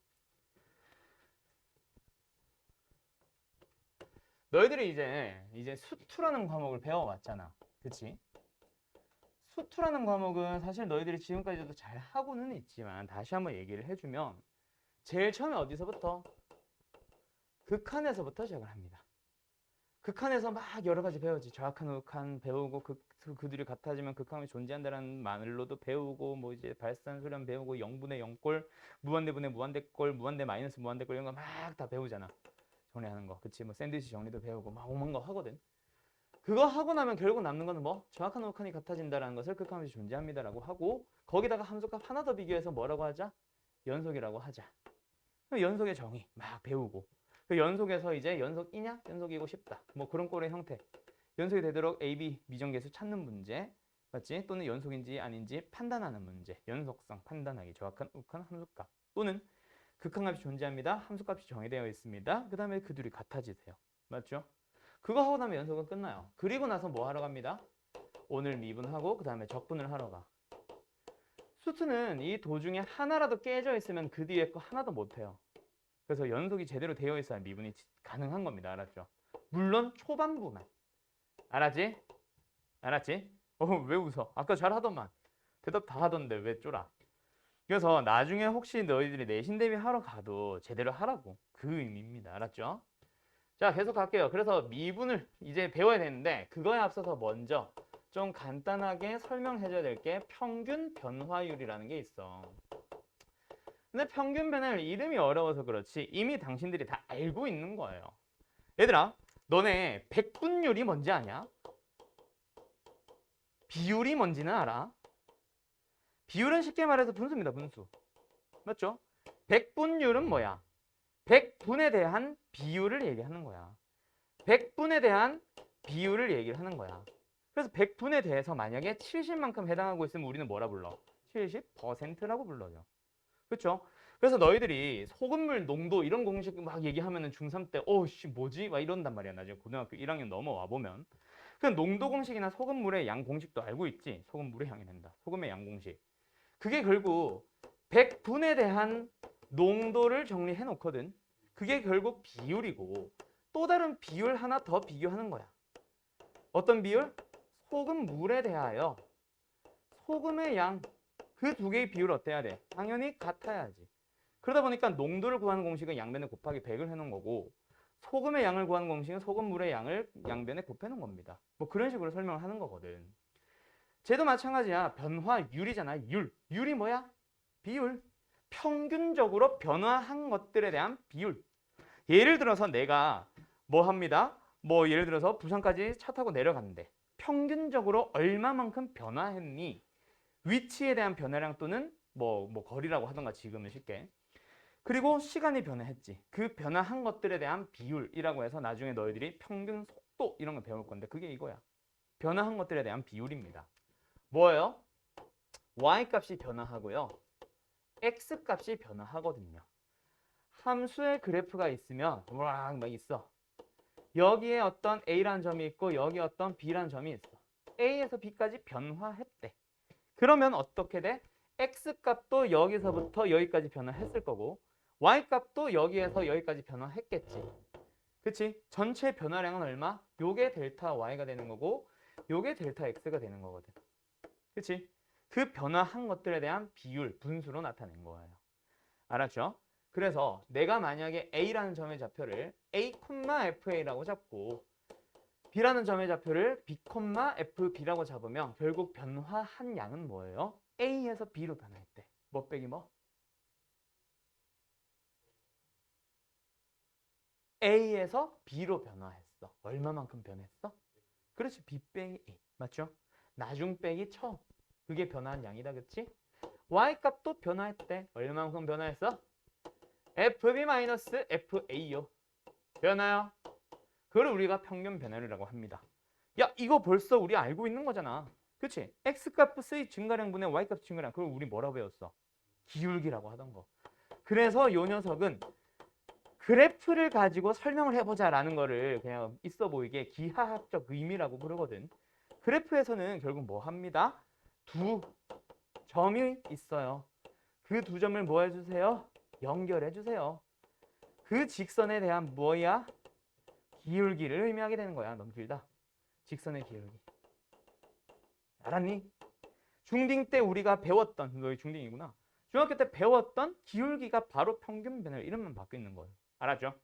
너희들이 이제 수투라는 과목을 배워왔잖아. 그치? 수투라는 과목은 사실 너희들이 지금까지도 잘 하고는 있지만 다시 한번 얘기를 해주면 제일 처음에 어디서부터? 극한에서부터 시작을 합니다. 극한에서 막 여러 가지 배우지. 정확한 우극한 배우고 그들이 같아지면 극한이 존재한다는 말로도 배우고 뭐 이제 발산수련 배우고 0분의 0꼴, 무한대분의 무한대꼴, 무한대 마이너스 무한대꼴 이런 거 막 다 배우잖아. 정리하는 거. 그치? 뭐 샌드위치 정리도 배우고 막 오만 거 하거든. 그거 하고 나면 결국 남는 거는 뭐? 정확한 우극한이 같아진다라는 것을 극한함수 존재합니다라고 하고 거기다가 함수값 하나 더 비교해서 뭐라고 하자? 연속이라고 하자. 연속의 정의 막 배우고 그 연속에서 이제 연속이냐? 연속이고 싶다. 뭐 그런 꼴의 형태. 연속이 되도록 A, B 미정계수 찾는 문제. 맞지? 또는 연속인지 아닌지 판단하는 문제. 연속성 판단하기. 정확한 우극한 함수값. 또는 극한값이 존재합니다. 함수값이 정의되어 있습니다. 그 다음에 그 둘이 같아지세요. 맞죠? 그거 하고 나면 연속은 끝나요. 그리고 나서 뭐 하러 갑니다? 오늘 미분하고 그 다음에 적분을 하러 가. 수투는 이 도중에 하나라도 깨져 있으면 그 뒤에 거 하나도 못해요. 그래서 연속이 제대로 되어 있어야 미분이 가능한 겁니다. 알았죠? 물론 초반부만. 알았지? 알았지? 왜 웃어? 아까 잘하더만. 대답 다 하던데 왜 쫄아? 그래서 나중에 혹시 너희들이 내신 대비 하러 가도 제대로 하라고. 그 의미입니다. 알았죠? 자, 계속 갈게요. 그래서 미분을 이제 배워야 되는데 그거에 앞서서 먼저 좀 간단하게 설명해줘야 될 게 평균 변화율이라는 게 있어. 근데 평균 변화율 이름이 어려워서 그렇지 이미 당신들이 다 알고 있는 거예요. 얘들아, 너네 백분율이 뭔지 아냐? 비율이 뭔지는 알아? 비율은 쉽게 말해서 분수입니다. 분수. 맞죠? 백분율은 뭐야? 백분에 대한 비율을 얘기하는 거야. 백분에 대한 비율을 얘기를 하는 거야. 그래서 백분에 대해서 만약에 70만큼 해당하고 있으면 우리는 뭐라 불러? 70%라고 불러요. 그렇죠? 그래서 너희들이 소금물 농도 이런 공식 막 얘기하면은 중3 때 씨 뭐지? 막 이런단 말이야. 나중에 고등학교 1학년 넘어와 보면. 그 농도 공식이나 소금물의 양 공식도 알고 있지? 소금물의 양이 된다. 소금의 양 공식. 그게 결국 100분에 대한 농도를 정리해 놓거든. 그게 결국 비율이고 또 다른 비율 하나 더 비교하는 거야. 어떤 비율? 소금물에 대하여 소금의 양. 그 두 개의 비율 어때야 돼? 당연히 같아야지. 그러다 보니까 농도를 구하는 공식은 양변에 곱하기 100을 해놓은 거고 소금의 양을 구하는 공식은 소금물의 양을 양변에 곱해놓은 겁니다. 뭐 그런 식으로 설명을 하는 거거든. 쟤도 마찬가지야. 변화율이잖아. 율. 율이 뭐야? 비율. 평균적으로 변화한 것들에 대한 비율. 예를 들어서 내가 뭐 합니다. 뭐 예를 들어서 부산까지 차 타고 내려갔는데 평균적으로 얼마만큼 변화했니? 위치에 대한 변화량 또는 뭐 거리라고 하던가 지금은 쉽게. 그리고 시간이 변화했지. 그 변화한 것들에 대한 비율이라고 해서 나중에 너희들이 평균 속도 이런 거 배울 건데 그게 이거야. 변화한 것들에 대한 비율입니다. 뭐예요? y 값이 변화하고요. x 값이 변화하거든요. 함수의 그래프가 있으면 막 있어. 여기에 어떤 a라는 점이 있고 여기에 어떤 b라는 점이 있어. a에서 b까지 변화했대. 그러면 어떻게 돼? x값도 여기서부터 여기까지 변화했을 거고 y값도 여기에서 여기까지 변화했겠지. 그치? 전체 변화량은 얼마? 요게 델타 y가 되는 거고 요게 델타 x가 되는 거거든. 그치? 그 변화한 것들에 대한 비율, 분수로 나타낸 거예요. 알았죠? 그래서 내가 만약에 a라는 점의 좌표를 a, fa라고 잡고 b라는 점의 좌표를 b, fb라고 잡으면 결국 변화한 양은 뭐예요? a에서 b로 변화했대. 뭐 빼기 뭐? a에서 b로 변화했어. 얼마만큼 변했어? 그렇지. b 빼기 a. 맞죠? 나중 빼기 처음. 그게 변화한 양이다. 그치? y값도 변화했대. 얼마만큼 변화했어? fb-fa요. 변화요. 그걸 우리가 평균 변화율이라고 합니다. 야, 이거 벌써 우리 알고 있는 거잖아. 그치? x값의 증가량분의 y값 증가량. 그걸 우리 뭐라고 배웠어? 기울기라고 하던 거. 그래서 이 녀석은 그래프를 가지고 설명을 해보자라는 거를 그냥 있어 보이게 기하학적 의미라고 그러거든. 그래프에서는 결국 뭐 합니다? 두 점이 있어요. 그 두 점을 뭐 해주세요? 연결해 주세요. 그 직선에 대한 뭐야? 기울기를 의미하게 되는 거야. 너무 길다. 직선의 기울기. 알았니? 중딩 때 우리가 배웠던, 너희 중딩이구나. 중학교 때 배웠던 기울기가 바로 평균 변화율 이름만 바뀌어 있는 거예요. 알았죠?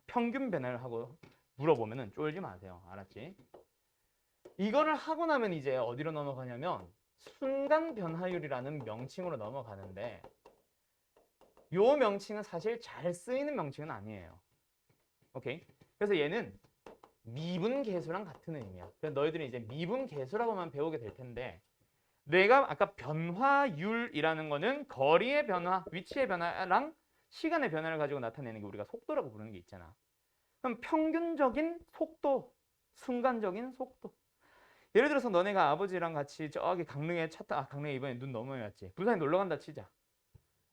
평균 변화를 하고 물어보면은 쫄지 마세요. 알았지? 이거를 하고 나면 이제 어디로 넘어가냐면 순간 변화율이라는 명칭으로 넘어가는데 요 명칭은 사실 잘 쓰이는 명칭은 아니에요. 오케이? 그래서 얘는 미분계수랑 같은 의미야. 그래서 너희들이 이제 미분계수라고만 배우게 될 텐데 내가 아까 변화율이라는 거는 거리의 변화, 위치의 변화랑 시간의 변화를 가지고 나타내는 게 우리가 속도라고 부르는 게 있잖아. 그럼 평균적인 속도, 순간적인 속도. 예를 들어서 너네가 아버지랑 같이 저기 강릉에 강릉에 이번에 눈 너무 많이 왔지. 부산에 놀러 간다 치자.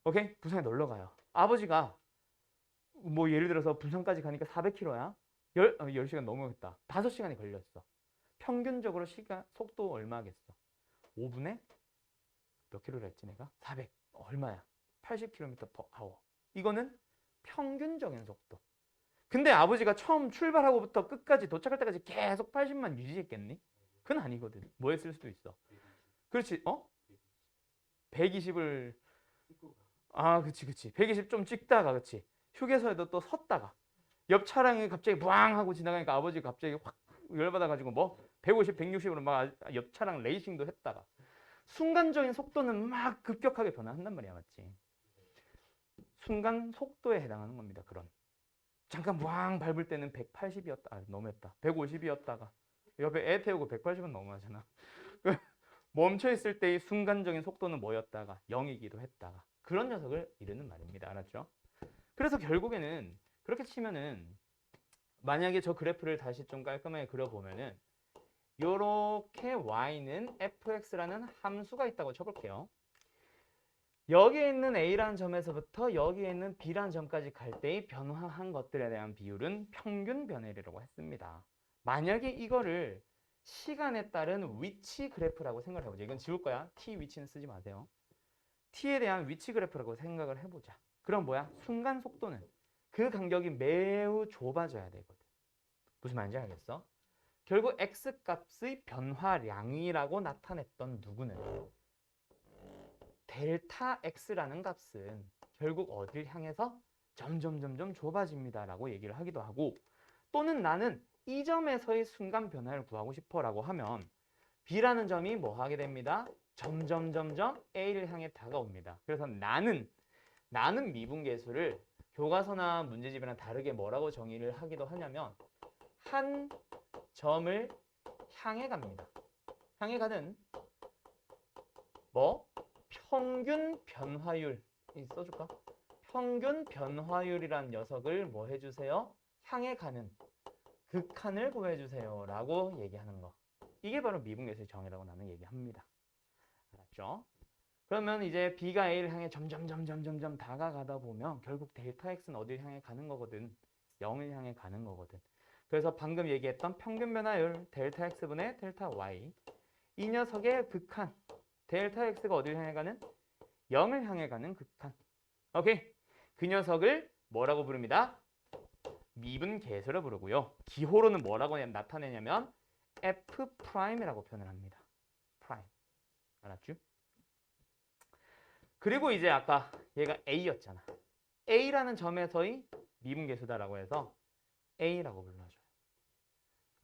오케이? 부산에 놀러 가요. 아버지가 뭐 예를 들어서 부산까지 가니까 400km야. 10시간 넘어갔다. 5시간이 걸렸어. 평균적으로 속도 얼마겠어? 5분에 몇 킬로를 했지 내가? 400. 얼마야? 80km/h. 이거는 평균적인 속도. 근데 아버지가 처음 출발하고부터 끝까지 도착할 때까지 계속 80만 유지했겠니? 그건 아니거든. 뭐 했을 수도 있어. 그렇지. 120을 그치. 120 좀 찍다가 그치. 휴게소에도 또 섰다가 옆 차량이 갑자기 부앙 하고 지나가니까 아버지가 갑자기 확 열받아가지고 뭐 150, 160으로 막 옆 차량 레이싱도 했다가 순간적인 속도는 막 급격하게 변화한단 말이야. 맞지? 순간 속도에 해당하는 겁니다. 그런. 잠깐 부앙 밟을 때는 180이었다. 너무했다. 150이었다가 옆에 애 태우고 180은 너무하잖아. 멈춰 있을 때의 순간적인 속도는 뭐였다가 0이기도 했다가 그런 녀석을 이르는 말입니다. 알았죠? 그래서 결국에는 그렇게 치면은 만약에 저 그래프를 다시 좀 깔끔하게 그려보면은 요렇게 y는 fx라는 함수가 있다고 쳐볼게요. 여기에 있는 a라는 점에서부터 여기에 있는 b라는 점까지 갈 때의 변화한 것들에 대한 비율은 평균 변화율이라고 했습니다. 만약에 이거를 시간에 따른 위치 그래프라고 생각을 해보자. 이건 지울 거야. t 위치는 쓰지 마세요. t에 대한 위치 그래프라고 생각을 해보자. 그럼 뭐야? 순간 속도는 그 간격이 매우 좁아져야 되거든. 무슨 말인지 알겠어? 결국 x값의 변화량이라고 나타냈던 누구는 델타 x라는 값은 결국 어딜 향해서 점점 좁아집니다라고 얘기를 하기도 하고, 또는 나는 이 점에서의 순간 변화를 구하고 싶어라고 하면 b라는 점이 뭐 하게 됩니다. 점점 a를 향해 다가옵니다. 그래서 나는 미분계수를 교과서나 문제집이랑 다르게 뭐라고 정의를 하기도 하냐면 한 점을 향해 갑니다. 향해 가는 뭐 평균 변화율 써줄까? 평균 변화율이란 녀석을 뭐 해주세요? 향해 가는 극한을 구해주세요 라고 얘기하는 거. 이게 바로 미분계수의 정의라고 나는 얘기합니다. 알았죠? 그러면 이제 b가 a를 향해 점점 다가가다 보면 결국 델타 x는 어딜 향해 가는 거거든. 0을 향해 가는 거거든. 그래서 방금 얘기했던 평균 변화율 델타 x분의 델타 y, 이 녀석의 극한 델타 x가 어딜 향해 가는? 0을 향해 가는 극한. 오케이. 그 녀석을 뭐라고 부릅니다? 미분계수로 부르고요. 기호로는 뭐라고 나타내냐면 F'이라고 표현을 합니다. 프라임. 알았죠? 그리고 이제 아까 얘가 A였잖아. A라는 점에서의 미분계수다라고 해서 A라고 불러줘요.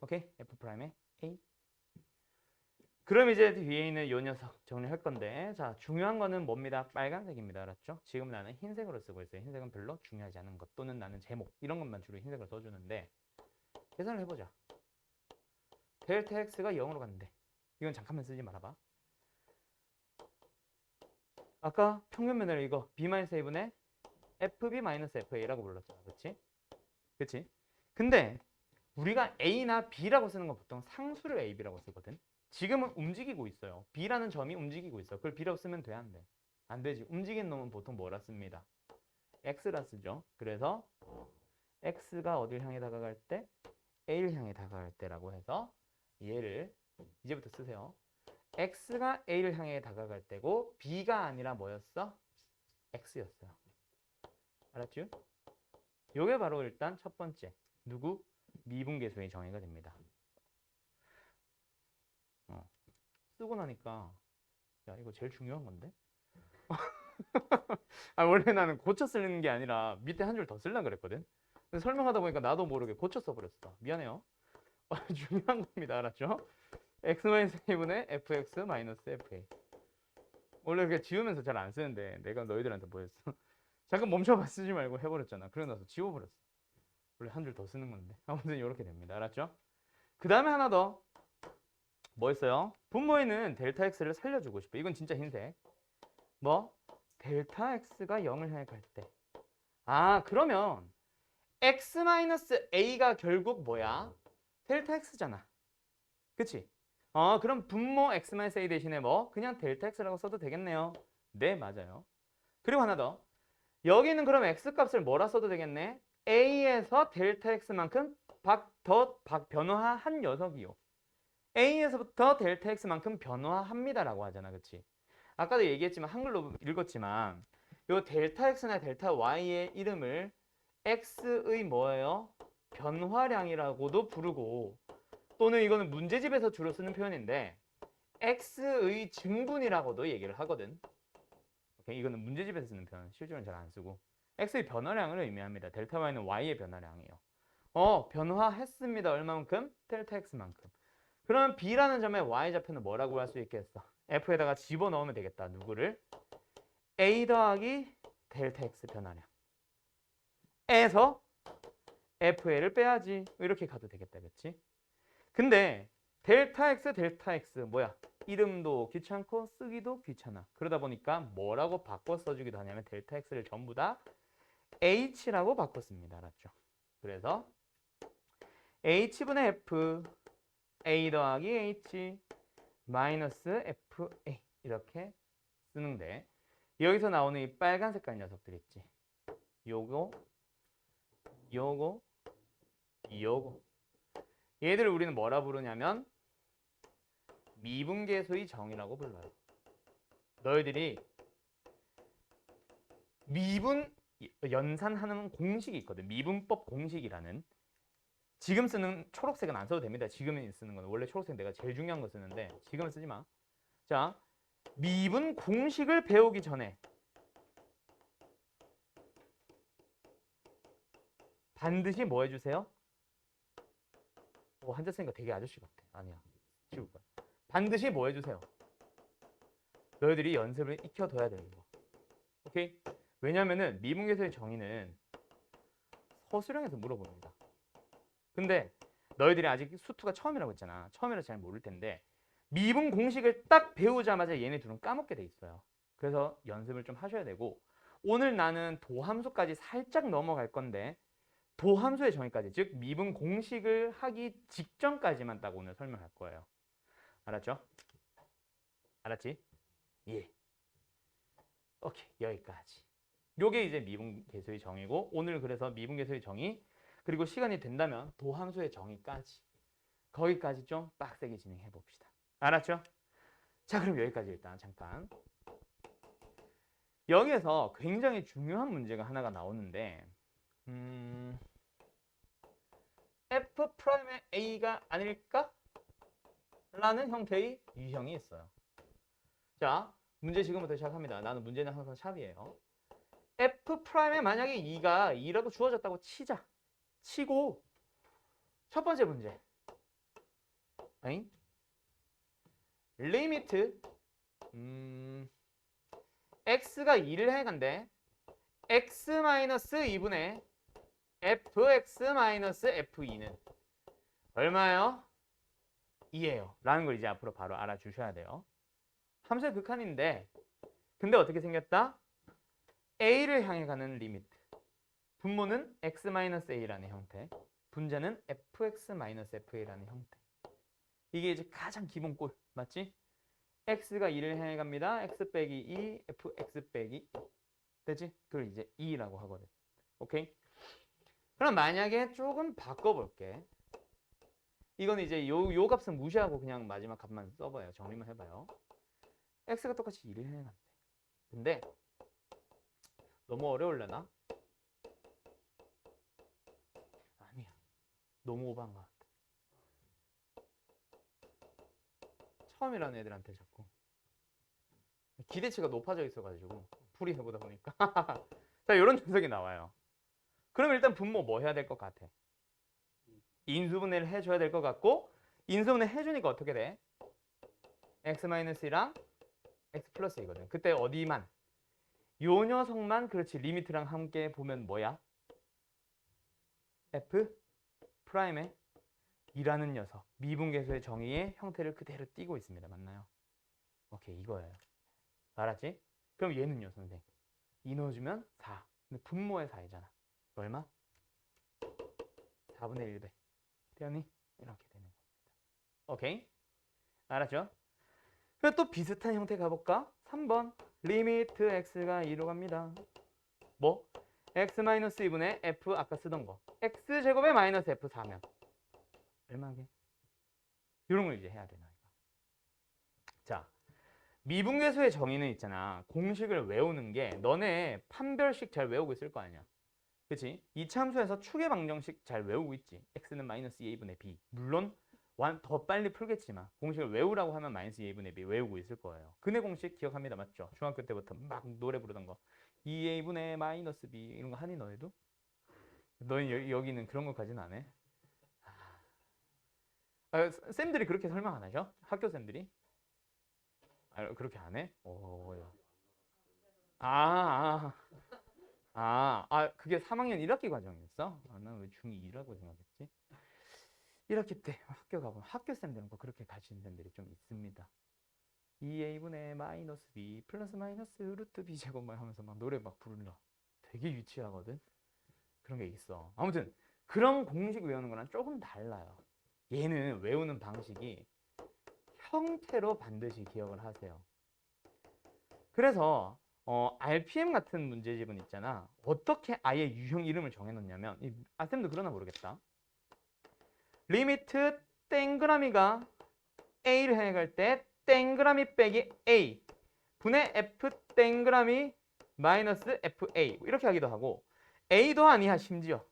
오케이? F'의 A. 그럼 이제 뒤에 있는 이 녀석 정리할 건데, 자, 중요한 거는 뭡니다? 빨간색입니다. 알았죠? 지금 나는 흰색으로 쓰고 있어요. 흰색은 별로 중요하지 않은 것, 또는 나는 제목 이런 것만 주로 흰색으로 써주는데, 계산을 해보자. 델타 x가 0으로 갔는데 이건 잠깐만 쓰지 말아봐. 아까 평균 변화를 이거 b-a분의 fb-fa라고 불렀잖아. 그치? 그치? 근데 우리가 a나 b라고 쓰는 건 보통 상수를 a, b라고 쓰거든. 지금은 움직이고 있어요. b라는 점이 움직이고 있어. 그걸 b라고 쓰면 돼, 안 돼? 안 되지. 움직이는 놈은 보통 뭐라 씁니다? x라 쓰죠. 그래서 x가 어딜 향해 다가갈 때? a를 향해 다가갈 때라고 해서 얘를 이제부터 쓰세요. x가 a를 향해 다가갈 때고 b가 아니라 뭐였어? x였어요. 알았죠? 요게 바로 일단 첫 번째 누구? 미분계수의 정의가 됩니다. 쓰고 나니까 야 이거 제일 중요한 건데? 아, 원래 나는 고쳐 쓰는 게 아니라 밑에 한 줄 더 쓰려고 그랬거든. 근데 설명하다 보니까 나도 모르게 고쳐 써버렸어. 미안해요. 중요한 겁니다. 알았죠? x-a분의 fx-fa. 원래 그게 지우면서 잘 안 쓰는데 내가 너희들한테 뭐였어? 잠깐 멈춰봐, 쓰지 말고 해버렸잖아. 그러고 나서 지워버렸어. 원래 한 줄 더 쓰는 건데. 아무튼 이렇게 됩니다. 알았죠? 그 다음에 하나 더. 뭐 있어요? 분모에는 델타 x를 살려주고 싶어. 이건 진짜 흰색. 뭐? 델타 x가 0을 향해 갈 때. 아, 그러면 x-a가 결국 뭐야? 델타 x잖아. 그치? 그럼 분모 x-a 대신에 뭐? 그냥 델타 x라고 써도 되겠네요. 네, 맞아요. 그리고 하나 더. 여기는 그럼 x값을 뭐라 써도 되겠네? a에서 델타 x만큼 변화한 녀석이요. a에서부터 델타 x만큼 변화합니다라고 하잖아. 그치? 아까도 얘기했지만 한글로 읽었지만 요 델타 x나 델타 y의 이름을 x의 뭐예요? 변화량이라고도 부르고, 또는 이거는 문제집에서 주로 쓰는 표현인데 x의 증분이라고도 얘기를 하거든. 오케이? 이거는 문제집에서 쓰는 표현, 실제로는 잘 안 쓰고. x의 변화량을 의미합니다. 델타 y는 y의 변화량이에요. 변화했습니다. 얼마만큼? 델타 x만큼. 그러면 b라는 점의 y좌표는 뭐라고 할 수 있겠어? f에다가 집어넣으면 되겠다. 누구를? a 더하기 델타 x 변화량 에서 fa를 빼야지. 이렇게 가도 되겠다. 그치? 근데 델타 x 뭐야? 이름도 귀찮고 쓰기도 귀찮아. 그러다 보니까 뭐라고 바꿔 써주기도 하냐면 델타 x를 전부 다 h라고 바꿨습니다. 알았죠? 그래서 h분의 f a 더하기 h 마이너스 fa 이렇게 쓰는데 여기서 나오는 이 빨간 색깔 녀석들 있지? 요거 요거 얘들을 우리는 뭐라 부르냐면 미분계수의 정의라고 불러요. 너희들이 미분 연산하는 공식이 있거든. 미분법 공식이라는. 지금 쓰는 초록색은 안 써도 됩니다. 지금 쓰는 건 원래 초록색 내가 제일 중요한 거 쓰는데 지금은 쓰지 마. 자, 미분 공식을 배우기 전에 반드시 뭐 해주세요? 한자 쓰니까 되게 아저씨 같아. 아니야. 지울 거야. 반드시 뭐 해주세요? 너희들이 연습을 익혀둬야 되는 거. 오케이? 왜냐면은 미분계수의 정의는 서술형에서 물어봅니다. 근데 너희들이 아직 수투가 처음이라고 했잖아. 처음이라 잘 모를 텐데 미분 공식을 딱 배우자마자 얘네 둘은 까먹게 돼 있어요. 그래서 연습을 좀 하셔야 되고 오늘 나는 도함수까지 살짝 넘어갈 건데 도함수의 정의까지 즉 미분 공식을 하기 직전까지만 딱 오늘 설명할 거예요. 알았죠? 알았지? 예. 오케이. 여기까지. 요게 이제 미분계수의 정의고 오늘 그래서 미분계수의 정의 그리고 시간이 된다면 도함수의 정의까지 거기까지 좀 빡세게 진행해 봅시다. 알았죠? 자, 그럼 여기까지 일단 잠깐. 여기에서 굉장히 중요한 문제가 하나가 나오는데 F'의 A가 아닐까? 라는 형태의 유형이 있어요. 자, 문제 지금부터 시작합니다. 나는 문제는 항상 샵이에요. F'에 만약에 2가 2라고 주어졌다고 치자. 치고 첫 번째 문제. 아잉? 리미트 x가 2를 해간대. x-2분의 fx-f2는 얼마예요? 2예요. 라는 걸 이제 앞으로 바로 알아주셔야 돼요. 함수의 극한인데 근데 어떻게 생겼다? a를 향해 가는 리미트. 분모는 x-a라는 형태. 분자는 fx-fa라는 형태. 이게 이제 가장 기본 꼴. 맞지? x가 2를 향해 갑니다. x 빼기 2, fx 빼기 2. 되지? 그걸 이제 2라고 하거든. 오케이? 그럼 만약에 조금 바꿔볼게. 이건 이제 요 값은 무시하고 그냥 마지막 값만 써봐요. 정리만 해봐요. x가 똑같이 2를 향해 간대. 근데 너무 어려울려나? 아니야. 너무 오버한 것 같아. 처음이라는 애들한테 자꾸 기대치가 높아져 있어가지고 풀이 해보다 보니까 자, 이런 녀석이 나와요. 그럼 일단 분모 뭐 해야 될 것 같아? 인수분해를 해줘야 될 것 같고 인수분해 해주니까 어떻게 돼? x-1랑 x 플러스 이거든. 그때 어디만? 요 녀석만 그렇지 리미트랑 함께 보면 뭐야? f 프라임의 2라는 녀석 미분계수의 정의의 형태를 그대로 띄고 있습니다. 맞나요? 오케이, 이거예요. 알았지? 그럼 얘는요, 선생? 2 넣어주면 4. 근데 분모의 4이잖아. 얼마? 4분의 1배. 되었니? 이렇게 되는 겁니다. 오케이? 알았죠? 그럼 또 비슷한 형태 가볼까? 3번. 리미트 x가 2로 갑니다. 뭐? x-2분의 f 아까 쓰던 거. x제곱에 마이너스 f 4면 얼마게? 이런 걸 이제 해야 되나? 자, 미분계수의 정의는 있잖아. 공식을 외우는 게 너네 판별식 잘 외우고 있을 거 아니야. 그치? 이차함수에서 축의 방정식 잘 외우고 있지. x는 마이너스 2a분의 b. 물론 더 빨리 풀겠지만 공식을 외우라고 하면 마이너스 2a분의 b 외우고 있을 거예요. 근해 공식 기억합니다. 맞죠? 중학교 때부터 막 노래 부르던 거. 2a분의 마이너스 b 이런 거 하니 너희도? 너희 여기는 그런 것까지는 안 해? 쌤들이 그렇게 설명 안 하셔? 학교 쌤들이? 그렇게 안 해? 그게 3학년 1학기 과정이었어? 난 왜 중2라고 생각했지? 1학기 때 학교 가보면 학교쌤들은 뭐 그렇게 가르치는 쌤들이 좀 있습니다. 2a분의 마이너스 b 플러스 마이너스 루트 b 제곱 막 하면서 막 노래 막 부르려. 되게 유치하거든. 그런 게 있어. 아무튼 그런 공식 외우는 거랑 조금 달라요. 얘는 외우는 방식이 형태로 반드시 기억을 하세요. 그래서 RPM 같은 문제집은 있잖아. 어떻게 아예 유형 이름을 정해놓냐면 쌤도 그러나 모르겠다. 리미트 땡그라미가 A를 해갈 때 땡그라미 빼기 A 분의 F 땡그라미 마이너스 FA 이렇게 하기도 하고 A도 아니야 심지어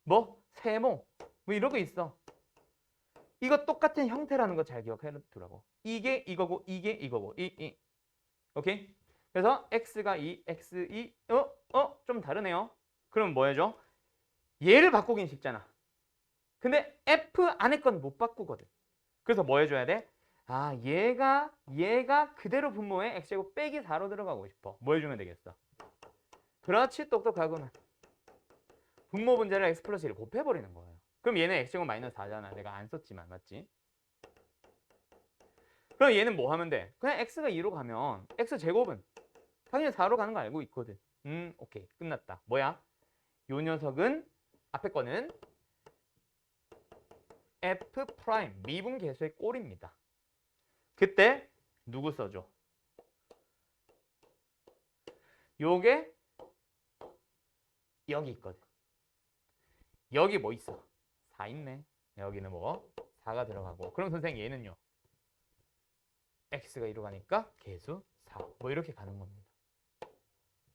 뭐 세모 뭐 이런 거 있어. 이거 똑같은 형태라는 거 잘 기억해 두라고. 이게 이거고 이게 이거고 오케이? 그래서 x가 2, x2 좀 다르네요. 그럼 뭐 해줘? 얘를 바꾸긴 쉽잖아. 근데 f 안에 건 못 바꾸거든. 그래서 뭐 해줘야 돼? 아 얘가 그대로 분모에 x제곱 빼기 4로 들어가고 싶어. 뭐 해주면 되겠어? 그렇지 똑똑하구나. 분모 분자를 x 플러스 1 곱해버리는 거예요. 그럼 얘는 x제곱 마이너스 4잖아. 내가 안 썼지만 맞지? 그럼 얘는 뭐 하면 돼? 그냥 x가 2로 가면 x제곱은 당연히 4로 가는 거 알고 있거든. 오케이. 끝났다. 뭐야? 요 녀석은 앞에 거는 f 프라임 미분 계수의 꼴입니다. 그때 누구 써줘? 요게 여기 있거든. 여기 뭐 있어? 4 있네. 여기는 뭐? 4가 들어가고. 그럼 선생님 얘는요? x가 2로 가니까 계수 4. 뭐 이렇게 가는 겁니다.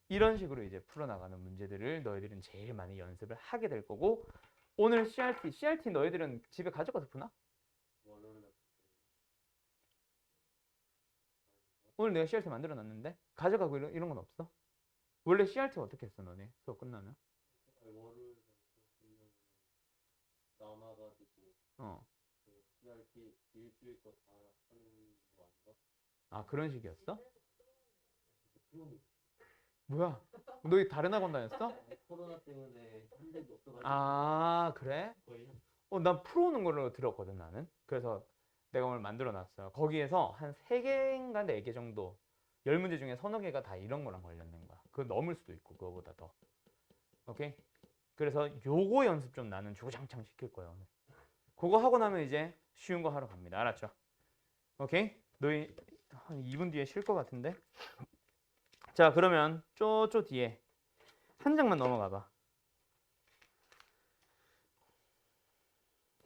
이런 식으로 이제 풀어나가는 문제들을 너희들은 제일 많이 연습을 하게 될 거고 오늘 CRT 너희들은 집에 가져가서 푸나? 오늘 내가 CRT 만들어 놨는데 가져가고 이런 건 없어? 원래 CRT 어떻게 했어 너네? 수업 끝나면? CRT 일주일 거 다 하는 거 아닌가? 아 그런 식이었어? 뭐야? 너 다른 학원 다녔어? 코로나 때문에 한 대도 없어가지고. 아 그래? 난 풀어오는 걸로 들었거든 나는. 그래서 내가 오늘 만들어 놨어요. 거기에서 한 3개인가 4개 정도 10문제 중에 서너 개가 다 이런 거랑 관련된 거야. 그거 넘을 수도 있고 그거보다 더. 오케이? 그래서 요거 연습 좀 나는 주구장창 시킬 거예요 오늘. 그거 하고 나면 이제 쉬운 거 하러 갑니다. 알았죠? 오케이? 너희 한 2분 뒤에 쉴 것 같은데? 자 그러면 쪼쪼 뒤에 한 장만 넘어가 봐.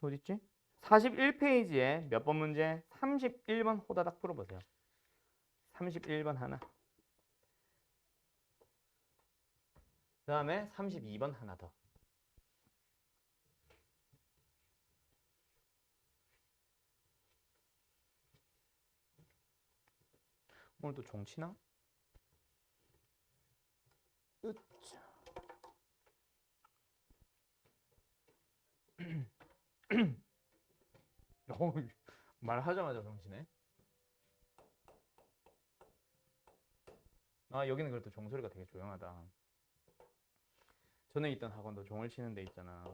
어딨지? 41페이지에 몇 번 문제? 31번 호다닥 풀어보세요. 31번 하나. 그 다음에 32번 하나 더. 오늘 또 종치나? 으차. 말하자마자 정치네. 아 여기는 그래도 종소리가 되게 조용하다. 전에 있던 학원도 종을 치는 데 있잖아.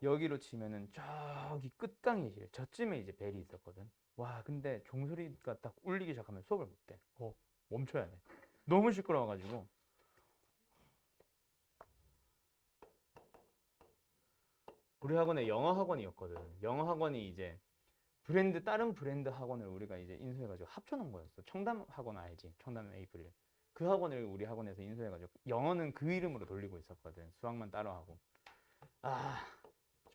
여기로 치면은 저기 끝강이지. 저쯤에 이제 벨이 있었거든. 와 근데 종소리가 딱 울리기 시작하면 수업을 못해. 멈춰야 돼. 너무 시끄러워가지고. 우리 학원에 영어 학원이었거든. 영어 학원이 이제 다른 브랜드 학원을 우리가 이제 인수해가지고 합쳐놓은 거였어. 청담 학원 알지? 청담 에이프릴. 그 학원을 우리 학원에서 인수해가지고 영어는 그 이름으로 돌리고 있었거든. 수학만 따로 하고.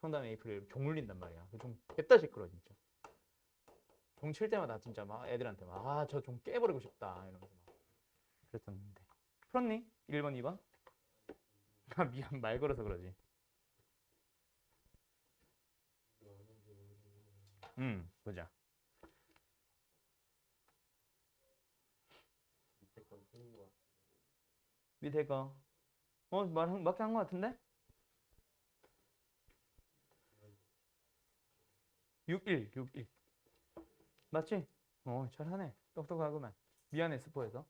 청담 에이프릴 종 울린단 말이야. 좀 깼다 시끄러 진짜. 종 칠 때마다 진짜 막 애들한테 막 저 종 깨버리고 싶다 이러면서 막 그랬었는데. 풀었니? 1번, 2번? 미안 말 걸어서 그러지. 보자. 밑에 거. 맞게 한 거 같은데? 61. 맞지? 잘하네. 똑똑하구만. 미안해, 스포해서.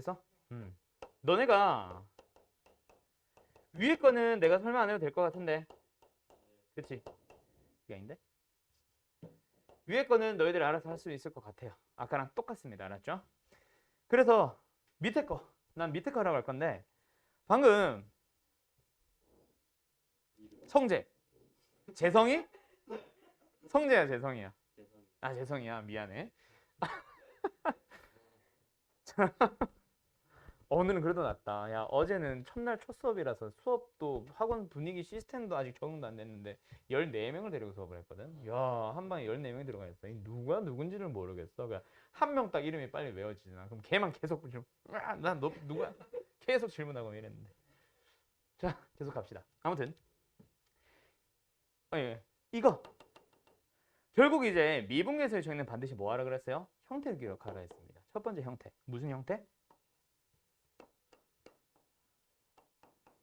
됐어? 너네가 위에 거는 내가 설명 안 해도 될 것 같은데. 그치? 이게 아닌데? 위에 거는 너희들이 알아서 할 수 있을 것 같아요. 아까랑 똑같습니다. 알았죠? 그래서 밑에 거. 난 밑에 거 하라고 할 건데 방금 성재. 재성이? 성재야, 재성이야? 아, 재성이야. 미안해. 오늘은 그래도 낫다. 야, 어제는 첫날 첫 수업이라서 수업도 학원 분위기 시스템도 아직 적응도 안 됐는데 14명을 데리고 수업을 했거든. 야, 한 방에 14명이 들어가 있어. 누가 누군지를 모르겠어. 그냥 한 명 딱 이름이 빨리 외워지잖아. 그럼 걔만 계속 질문. 난 너 누구야? 계속 질문하고 이랬는데. 자, 계속 갑시다. 아무튼 예, 이거 결국 이제 미분계에서의 정의는 반드시 뭐 하라 그랬어요? 형태를 기억하라 했습니다. 첫 번째 형태. 무슨 형태?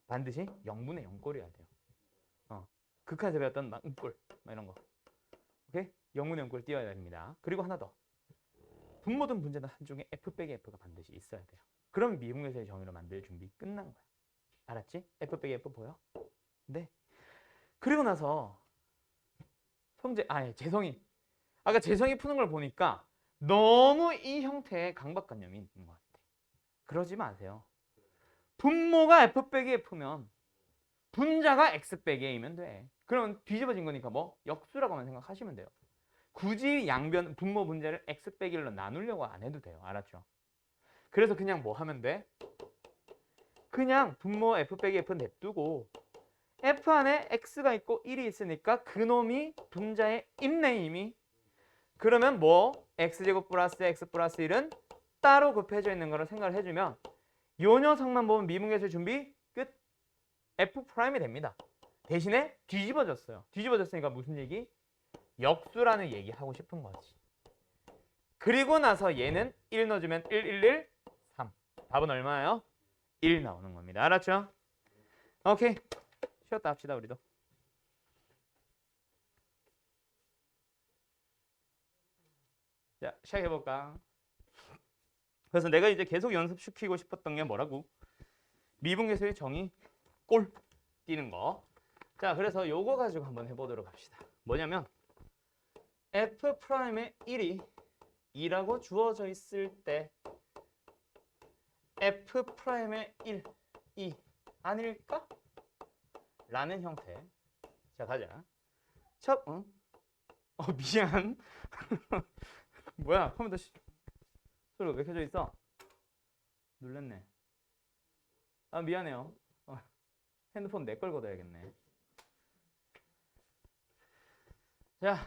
반드시 0분의 0꼴이어야 돼요. 극한에서 배웠던 막 음꼴 이런 거. 오케이? 0분의 0꼴 띄워야 됩니다. 그리고 하나 더. 분모든 분자는 한중에 f 빼기 f가 반드시 있어야 돼요. 그럼 미분계에서의 정의로 만들 준비 끝난 거야. 알았지? f 빼기 f 보여? 네. 그리고 나서 재성이. 아까 재성이 푸는 걸 보니까 너무 이 형태의 강박관념이 있는 것 같아. 그러지 마세요. 분모가 f 빼기 f면 분자가 x 빼기 a면 돼. 그러면 뒤집어진 거니까 뭐 역수라고만 생각하시면 돼요. 굳이 양변 분모 분자를 x 빼기 1로 나누려고 안 해도 돼요. 알았죠? 그래서 그냥 뭐 하면 돼? 그냥 분모 f 빼기 f는 냅두고 f 안에 x가 있고 1이 있으니까 그놈이 분자의 임내임이 그러면 뭐 x제곱 플러스 x 플러스 1은 따로 곱해져 있는 거를 생각을 해주면 요 녀석만 보면 미분계수 준비 끝. F'이 됩니다. 대신에 뒤집어졌어요. 뒤집어졌으니까 무슨 얘기? 역수라는 얘기 하고 싶은 거지. 그리고 나서 얘는 1 넣어주면 1, 1, 1, 3. 답은 얼마예요? 1 나오는 겁니다. 알았죠? 오케이. 쉬었다 합시다 우리도. 자, 시작해볼까? 그래서 내가 이제 계속 연습시키고 싶었던 게 뭐라고? 미분계수의 정의 꼴 띄는 거. 자, 그래서 요거 가지고 한번 해보도록 합시다. 뭐냐면 F'의 1이 2라고 주어져 있을 때 F'의 1, 2 아닐까? 라는 형태. 자, 가자. 미안. 뭐야, 컴퓨터 소리가 왜 켜져 있어? 눌렀네. 아, 미안해요. 핸드폰 내 걸 걷어야겠네. 자,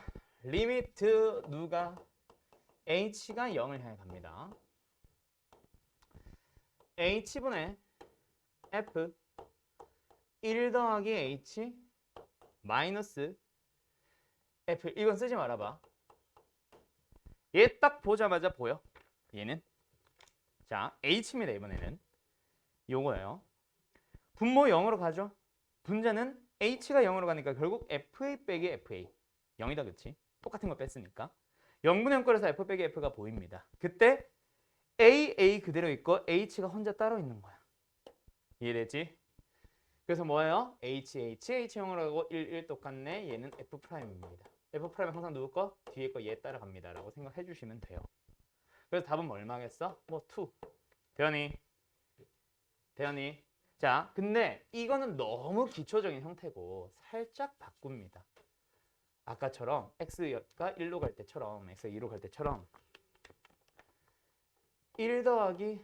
리미트 누가 h가 0을 향해 갑니다. h분의 f 1 더하기 h 마이너스 f. 이건 쓰지 말아봐. 얘 딱 보자마자 보여. 얘는 자 h입니다. 이번에는 요거예요. 분모 0으로 가죠. 분자는 h가 0으로 가니까 결국 fa 빼기 fa 0이다. 그치? 똑같은 거 뺐으니까 0분의 0꼴에서 f 빼기 f가 보입니다. 그때 a 그대로 있고 h가 혼자 따로 있는 거야. 이해됐지? 그래서 뭐예요? h 0으로 가고 1, 1 똑같네. 얘는 f'입니다. f'은 항상 누구 거? 뒤에 거 얘 따라갑니다 라고 생각해 주시면 돼요. 그래서 답은 뭐 얼마겠어? 뭐 2. 대현이. 자, 근데 이거는 너무 기초적인 형태고 살짝 바꿉니다. 아까처럼 x가 1로 갈 때처럼 x가 2로 갈 때처럼 1 더하기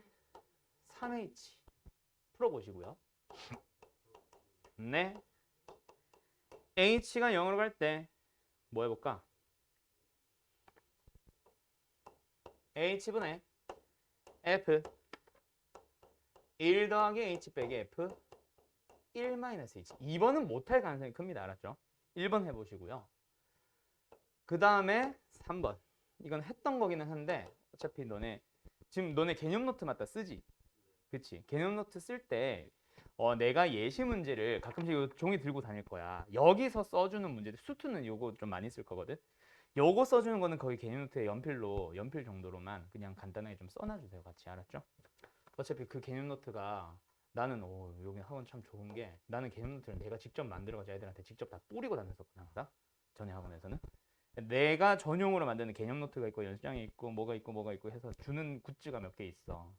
3h 풀어보시고요. 네. h가 0으로 갈 때 뭐 해볼까? h분의 f 1 더하기 h 빼기 f 1 마이너스 h. 2번은 못할 가능성이 큽니다. 알았죠? 1번 해보시고요. 그 다음에 3번. 이건 했던 거기는 한데 어차피 지금 너네 개념 노트 맞다 쓰지? 그치? 개념 노트 쓸 때 내가 예시 문제를 가끔씩 종이 들고 다닐 거야. 여기서 써주는 문제들, 수투는 요거 좀 많이 쓸 거거든. 요거 써주는 거는 거기 개념 노트에 연필 정도로만 그냥 간단하게 좀 써놔주세요. 같이. 알았죠? 어차피 그 개념 노트가 나는 여기 학원 참 좋은 게 나는 개념 노트를 내가 직접 만들어가지고 애들한테 직접 다 뿌리고 다녔었거든 항상 전에 학원에서는 내가 전용으로 만드는 개념 노트가 있고 연습장이 있고 뭐가 있고 해서 주는 굿즈가 몇 개 있어.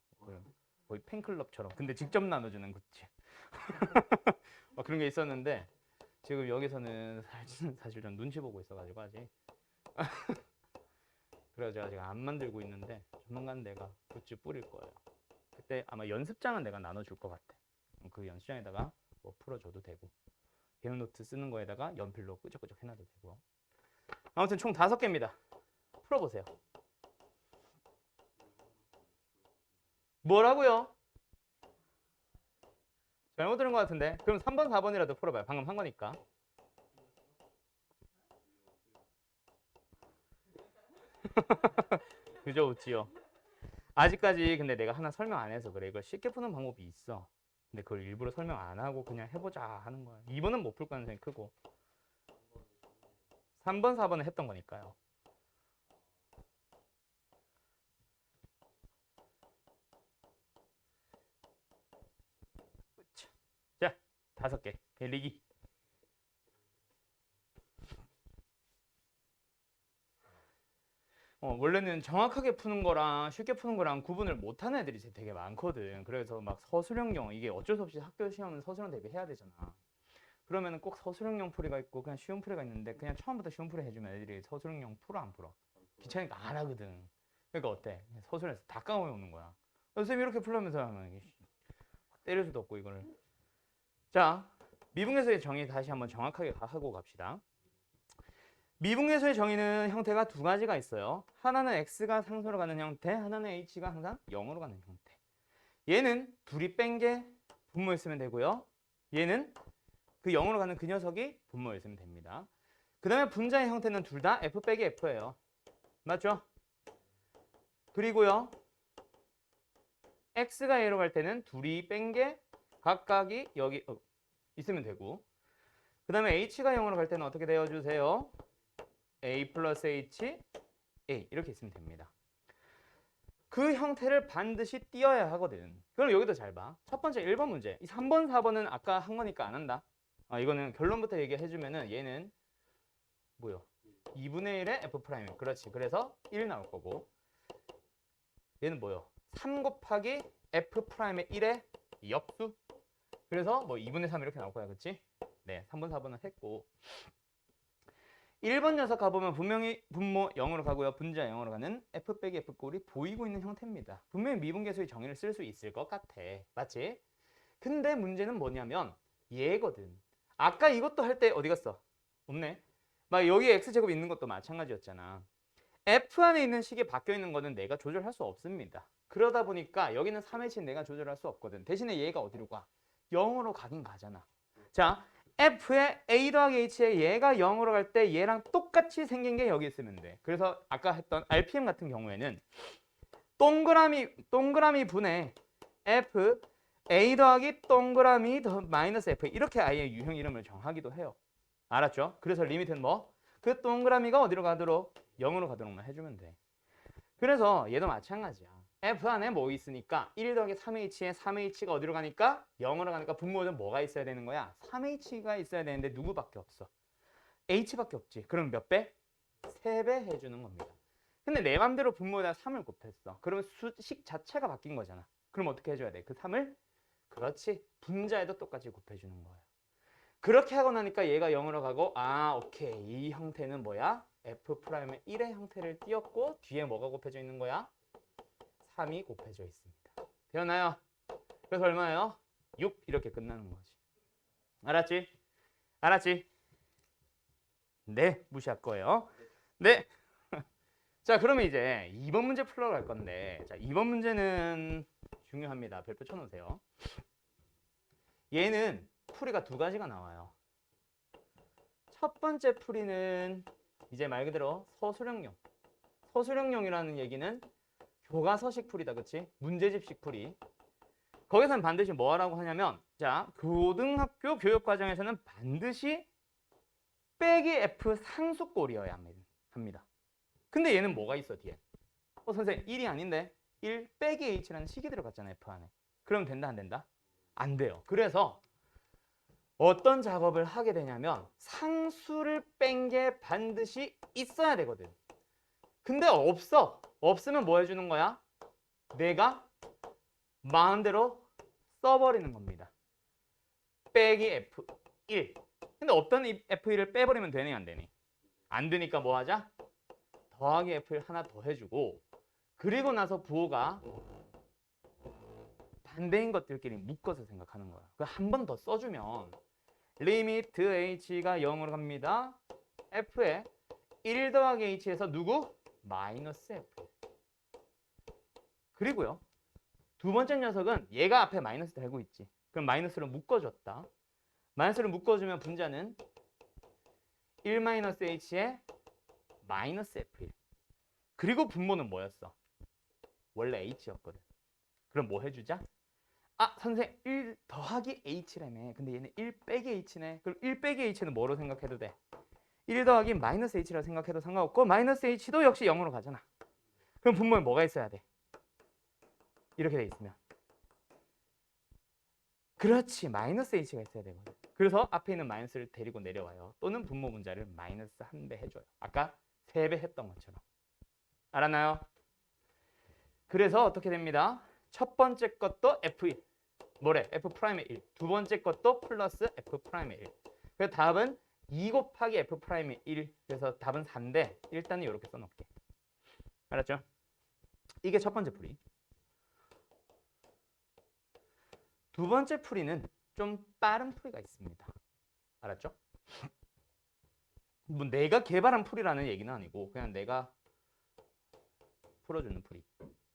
거의 팬클럽처럼 근데 직접 나눠주는 굿즈 그런 게 있었는데 지금 여기서는 사실 좀 눈치 보고 있어가지고 아직 그래서 제가 지금 안 만들고 있는데 조만간 내가 굿즈 뿌릴 거예요. 그때 아마 연습장은 내가 나눠줄 것 같아. 그 연습장에다가 뭐 풀어줘도 되고 개념 노트 쓰는 거에다가 연필로 끄적끄적 해놔도 되고 아무튼 총 5개입니다. 풀어보세요. 뭐라고요? 잘못 들은 것 같은데 그럼 3번 4번이라도 풀어봐요. 방금 한 거니까. 그죠 웃지요. 아직까지 근데 내가 하나 설명 안 해서 그래. 이걸 쉽게 푸는 방법이 있어. 근데 그걸 일부러 설명 안 하고 그냥 해보자 하는 거야. 2번은 못 풀 가능성이 크고 3번 4번은 했던 거니까요. 자 5개 리기. 원래는 정확하게 푸는 거랑 쉽게 푸는 거랑 구분을 못하는 애들이 되게 많거든. 그래서 막 서술형용 이게 어쩔 수 없이 학교 시험은 서술형 대비해야 되잖아. 그러면은 꼭 서술형용 풀이가 있고 그냥 쉬운 풀이가 있는데 그냥 처음부터 쉬운 풀이 해주면 애들이 서술형용 풀어 안 풀어? 귀찮으니까 안 하거든. 그러니까 어때? 서술에서 다 까먹는 거야. 선생님 이렇게 풀려면서 하면 때릴 수도 없고 이거를. 자 미분계수의 정의 다시 한번 정확하게 하고 갑시다. 미분계수의 정의는 형태가 2가지가 있어요. 하나는 x가 상수로 가는 형태, 하나는 h가 항상 0으로 가는 형태. 얘는 둘이 뺀 게 분모였으면 되고요. 얘는 그 0으로 가는 그 녀석이 분모였으면 됩니다. 그 다음에 분자의 형태는 둘 다 f 빼기 f예요. 맞죠? 그리고요. x가 a로 갈 때는 둘이 뺀 게 각각이 여기 있으면 되고 그 다음에 h가 0으로 갈 때는 어떻게 되어주세요? a 플러스 h, a 이렇게 있으면 됩니다. 그 형태를 반드시 띄어야 하거든. 그럼 여기도 잘 봐. 첫 번째 1번 문제. 이 3번, 4번은 아까 한 거니까 안 한다. 이거는 결론부터 얘기해주면은 얘는 뭐요? 2분의 1의 f 프라임. 그렇지. 그래서 1 나올 거고 얘는 뭐요? 3 곱하기 f 프라임의 1의 역수. 그래서 뭐 2분의 3 이렇게 나올 거야. 그렇지? 네. 3번, 4번은 했고 1번 녀석 가보면 분명히 분모 0으로 가고요. 분자 0으로 가는 f 빼기 f 꼴이 보이고 있는 형태입니다. 분명히 미분계수의 정의를 쓸 수 있을 것 같아. 맞지? 근데 문제는 뭐냐면 얘거든. 아까 이것도 할 때 어디 갔어? 없네. 막 여기 x제곱 있는 것도 마찬가지였잖아. f 안에 있는 식이 바뀌어 있는 거는 내가 조절할 수 없습니다. 그러다 보니까 여기는 3h는 내가 조절할 수 없거든. 대신에 얘가 어디로 가? 0으로 가긴 가잖아. 자, f의 a 더하기 h에 얘가 0으로 갈 때 얘랑 똑같이 생긴 게 여기 있으면 돼. 그래서 아까 했던 RPM 같은 경우에는 동그라미 분의 f a 더하기 동그라미 더 마이너스 f 이렇게 아예 유형 이름을 정하기도 해요. 알았죠? 그래서 리미트는 뭐? 그 동그라미가 어디로 가도록? 0으로 가도록만 해주면 돼. 그래서 얘도 마찬가지야. f 안에 뭐 있으니까 1 더하기 3h에 3h가 어디로 가니까 0으로 가니까 분모는 뭐가 있어야 되는 거야? 3h가 있어야 되는데 누구밖에 없어? h밖에 없지. 그럼 몇 배? 3배 해주는 겁니다. 근데 내 맘대로 분모에다 3을 곱했어. 그러면 수식 자체가 바뀐 거잖아. 그럼 어떻게 해줘야 돼? 그 3을? 그렇지. 분자에도 똑같이 곱해주는 거예요. 그렇게 하고 나니까 얘가 0으로 가고 오케이. 이 형태는 뭐야? f'의 1의 형태를 띄었고 뒤에 뭐가 곱해져 있는 거야? 3이 곱해져 있습니다. 되었나요? 그래서 얼마예요? 6 이렇게 끝나는 거지. 알았지? 알았지? 네, 무시할 거예요. 네. 자, 그러면 이제 2번 문제 풀러 갈 건데 자, 2번 문제는 중요합니다. 별표 쳐놓으세요. 얘는 풀이가 2가지가 나와요. 첫 번째 풀이는 이제 말 그대로 서술형용. 서술형용이라는 얘기는 교과서식 풀이다. 그치? 문제집식 풀이. 거기서는 반드시 뭐 하라고 하냐면 자, 고등학교 교육과정에서는 반드시 빼기 F 상수꼴이어야 합니다. 근데 얘는 뭐가 있어 뒤에? 선생님 1이 아닌데? 1 빼기 h라는 식이 들어갔잖아요. f 안에. 그럼 된다 안 된다? 안 돼요. 그래서 어떤 작업을 하게 되냐면 상수를 뺀 게 반드시 있어야 되거든. 근데 없어. 없으면 뭐 해주는 거야? 내가 마음대로 써버리는 겁니다. 빼기 F1. 근데 없던 F1을 빼버리면 되니 안 되니? 안 되니까 뭐 하자? 더하기 F를 하나 더 해주고 그리고 나서 부호가 반대인 것들끼리 묶어서 생각하는 거야. 한 번 더 써주면 리미트 h가 0으로 갑니다. f에 1 더하기 h에서 누구? 마이너스 f. 그리고요. 두 번째 녀석은 얘가 앞에 마이너스 달고 있지. 그럼 마이너스로 묶어줬다. 마이너스를 묶어주면 분자는 1 마이너스 h에 마이너스 f1. 그리고 분모는 뭐였어? 원래 h였거든. 그럼 뭐 해주자? 아, 선생 1 더하기 h라며. 근데 얘는 1 빼기 h네. 그럼 1 빼기 h는 뭐로 생각해도 돼? 1 더하기 마이너스 h라고 생각해도 상관없고 마이너스 h도 역시 0으로 가잖아. 그럼 분모에 뭐가 있어야 돼? 이렇게 돼 있으면. 그렇지. 마이너스 h가 있어야 되거든. 그래서 앞에 있는 마이너스를 데리고 내려와요. 또는 분모 분자를 마이너스 1배 해줘요. 아까 3배 했던 것처럼. 알았나요? 그래서 어떻게 됩니다? 첫 번째 것도 f1. 뭐래? f'의 1. 두 번째 것도 플러스 f'의 1. 그래서 답은 2 곱하기 f'의 1. 그래서 답은 4인데 일단은 이렇게 써놓을게. 알았죠? 이게 첫 번째 풀이. 두 번째 풀이는 좀 빠른 풀이가 있습니다. 알았죠? 뭐 내가 개발한 풀이라는 얘기는 아니고 그냥 내가 풀어주는 풀이.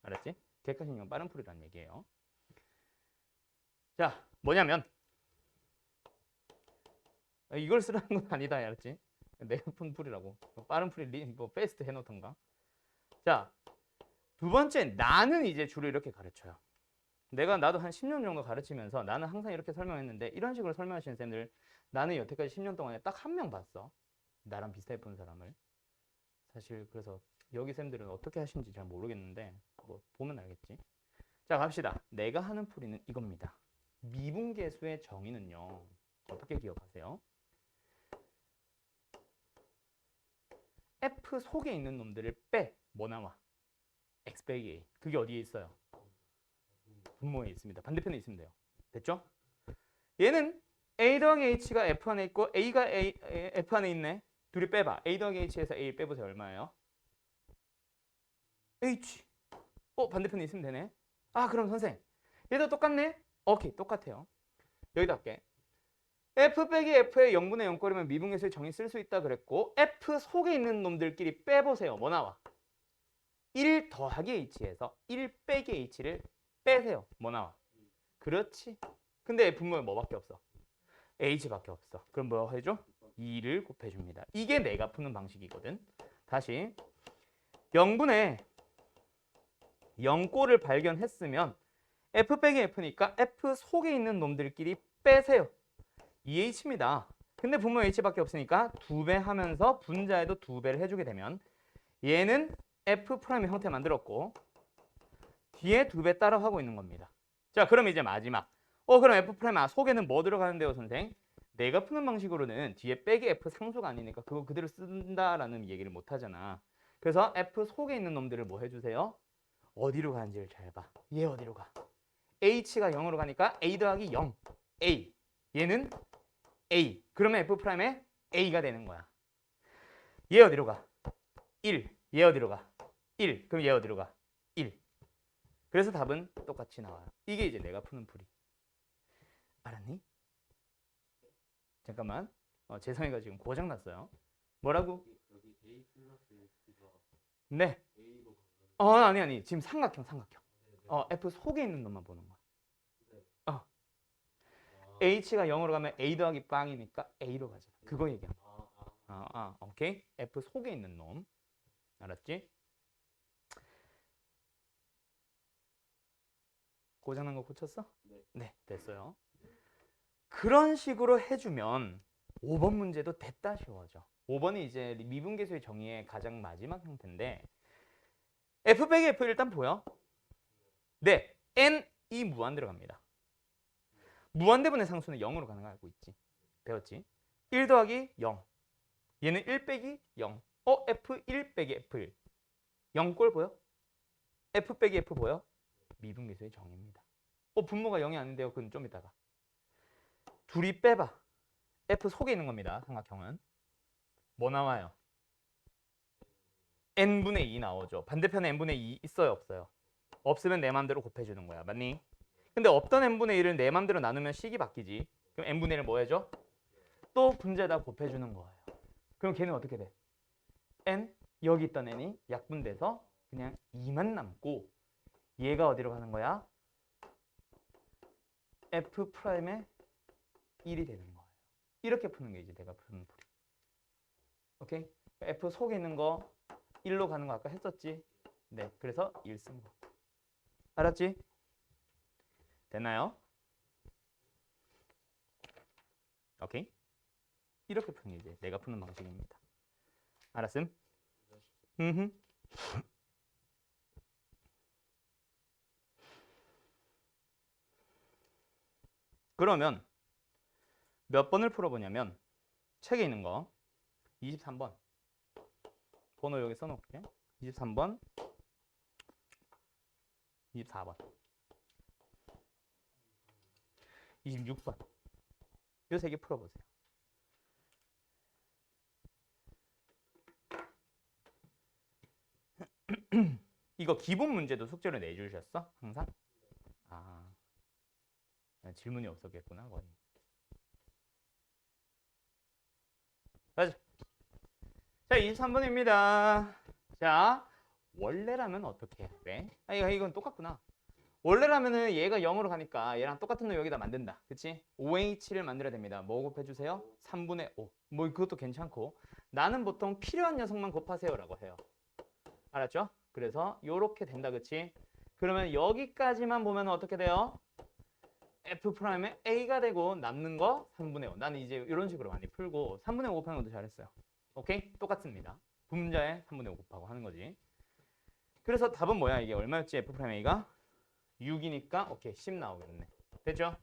알았지? 객관식용 빠른 풀이라는 얘기예요. 자, 뭐냐면 이걸 쓰라는 건 아니다. 알았지? 내가 푼 풀이라고. 빠른 풀이 뭐 패스트 해놓던가. 자, 두 번째 나는 이제 주로 이렇게 가르쳐요. 나도 한 10년 정도 가르치면서 나는 항상 이렇게 설명했는데 이런 식으로 설명하시는 쌤들 나는 여태까지 10년 동안에 딱 한 명 봤어. 나랑 비슷하게 본 사람을. 사실 그래서 여기 쌤들은 어떻게 하시는지 잘 모르겠는데 뭐 보면 알겠지. 자, 갑시다. 내가 하는 풀이는 이겁니다. 미분계수의 정의는요. 어떻게 기억하세요? F 속에 있는 놈들을 빼. 뭐 나와? X 빼기 A. 그게 어디에 있어요? 분모에 있습니다. 반대편에 있으면 돼요. 됐죠? 얘는 A 더하기 H가 F 안에 있고 A가 F 안에 있네. 둘이 빼봐. A 더하기 H에서 A 빼보세요. 얼마예요? H. 반대편에 있으면 되네. 아, 그럼 선생. 얘도 똑같네? 오케이, 똑같아요. 여기다 할게. F 빼기 F의 0분의 0꼴이면 미분계수의 정의 쓸 수 있다 그랬고 F 속에 있는 놈들끼리 빼보세요. 뭐 나와? 1 더하기 H에서 1 빼기 H를 빼세요. 뭐 나와? 그렇지. 근데 분모에 뭐밖에 없어? H밖에 없어. 그럼 뭐 해줘? 2를 곱해줍니다. 이게 내가 푸는 방식이거든. 다시 0분의 0꼴을 발견했으면 F 빼기 F니까 F 속에 있는 놈들끼리 빼세요. 2H입니다. 근데 분모 H밖에 없으니까 2배 하면서 분자에도 2배를 해주게 되면 얘는 F'의 형태 만들었고 뒤에 2배 따라 하고 있는 겁니다. 자, 그럼 이제 마지막. 그럼 F' 속에는 뭐 들어가는데요, 선생? 내가 푸는 방식으로는 뒤에 빼기 F 상수가 아니니까 그거 그대로 쓴다라는 얘기를 못 하잖아. 그래서 F 속에 있는 놈들을 뭐 해주세요? 어디로 가는지를 잘 봐. 얘 어디로 가? H가 0으로 가니까 A 더하기 0. A. 얘는 A. 그러면 F'의 A가 되는 거야. 얘 어디로 가? 1. 얘 어디로 가? 1. 그럼 얘 어디로 가? 1. 그래서 답은 똑같이 나와요. 이게 이제 내가 푸는 풀이. 알았니? 잠깐만. 재성이가 지금 고장났어요. 뭐라고? 네. 아니. 지금 삼각형. F 속에 있는 놈만 보는 거야. H가 0으로 가면 A 더하기 빵이니까 A로 가자. 그거 얘기하는 거야. 오케이. F 속에 있는 놈. 알았지? 고장난 거 고쳤어? 네, 됐어요. 그런 식으로 해주면 5번 문제도 됐다 쉬워져. 5번이 이제 미분계수의 정의의 가장 마지막 형태인데 F 빼기 F 일단 보여. 네, n이 무한대로 갑니다. 무한대분의 상수는 0으로 가는 거 알고 있지? 배웠지? 1 더하기 0. 얘는 1 빼기 0. F1 빼기 F1. 0꼴 보여? F 빼기 F 보여? 미분계수의 정의입니다. 분모가 0이 아닌데요. 그건 좀 이따가. 둘이 빼봐. F 속에 있는 겁니다. 삼각형은. 뭐 나와요? n분의 2 나오죠. 반대편에 n분의 2 있어요? 없어요? 없으면 내 맘대로 곱해주는 거야. 맞니? 근데 없던 n분의 1을 내 맘대로 나누면 식이 바뀌지. 그럼 n분의 1을 뭐 해줘? 또 분자에다 곱해주는 거예요. 그럼 걔는 어떻게 돼? n, 여기 있던 n이 약분돼서 그냥 2만 남고 얘가 어디로 가는 거야? F'의 1이 되는 거예요. 이렇게 푸는 게 이제 내가 푸는 풀이. 오케이? F 속에 있는 거 1로 가는 거 아까 했었지? 네, 그래서 1 쓴 거. 알았지? 됐나요? 오케이? 이렇게 푸는 게 이제 내가 푸는 방식입니다. 알았음? 그러면 몇 번을 풀어보냐면 책에 있는 거 23번 번호 여기 써놓을게. 23번 24번 26번 이 세 개 풀어보세요. 이거 기본 문제도 숙제로 내주셨어? 항상? 아, 질문이 없었겠구나 거의. 가자. 자, 23번입니다. 자, 원래라면 어떻게 해야 돼? 이건 똑같구나. 원래라면은 얘가 0으로 가니까 얘랑 똑같은 놈 여기다 만든다. 그치? OH를 만들어야 됩니다. 뭐 곱해주세요? 3분의 5. 뭐 그것도 괜찮고. 나는 보통 필요한 녀석만 곱하세요라고 해요. 알았죠? 그래서 요렇게 된다. 그치? 그러면 여기까지만 보면 어떻게 돼요? F'의 A가 되고 남는 거 3분의 5. 나는 이제 이런 식으로 많이 풀고 3분의 5 곱하는 것도 잘했어요. 오케이? 똑같습니다. 분자에 3분의 5 곱하고 하는 거지. 그래서 답은 뭐야? 이게 얼마였지? F'A가? 6이니까 오케이 10 나오겠네. 됐죠?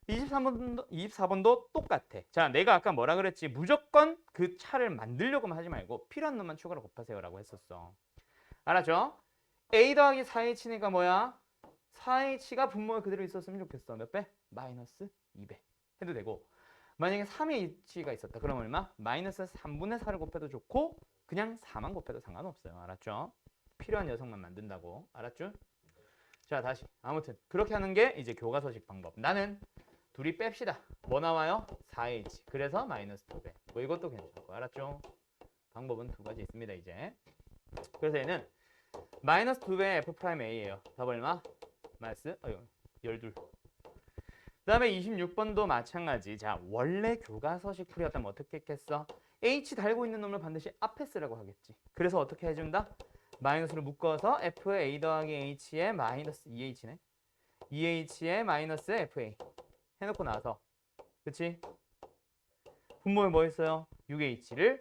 24번도 똑같아. 자, 내가 아까 뭐라 그랬지? 무조건 그 차를 만들려고만 하지 말고 필요한 놈만 추가로 곱하세요 라고 했었어. 알았죠? A 더하기 4H니까 뭐야? 4H가 분모에 그대로 있었으면 좋겠어. 몇 배? 마이너스 2배 해도 되고, 만약에 3H가 있었다. 그럼 얼마? 마이너스 3분의 4를 곱해도 좋고 그냥 4만 곱해도 상관없어요. 알았죠? 필요한 녀석만 만든다고. 알았죠? 자, 다시. 아무튼 그렇게 하는 게 이제 교과서식 방법. 나는 둘이 뺍시다. 뭐 나와요? 4H. 그래서 마이너스 2배. 뭐 이것도 괜찮고. 알았죠? 방법은 두 가지 있습니다. 이제. 그래서 얘는 마이너스 2배 F'A예요. 답 얼마? 마이너스 12. 그 다음에 26번도 마찬가지. 자, 원래 교과서식 풀이였다면 어떻게 했겠어? H 달고 있는 놈을 반드시 앞에 쓰라고 하겠지. 그래서 어떻게 해준다? 마이너스를 묶어서 FA 더하기 H의 마이너스 2H네. 2H의 마이너스 FA 해놓고 나서, 그치? 분모에 뭐 있어요? 6H를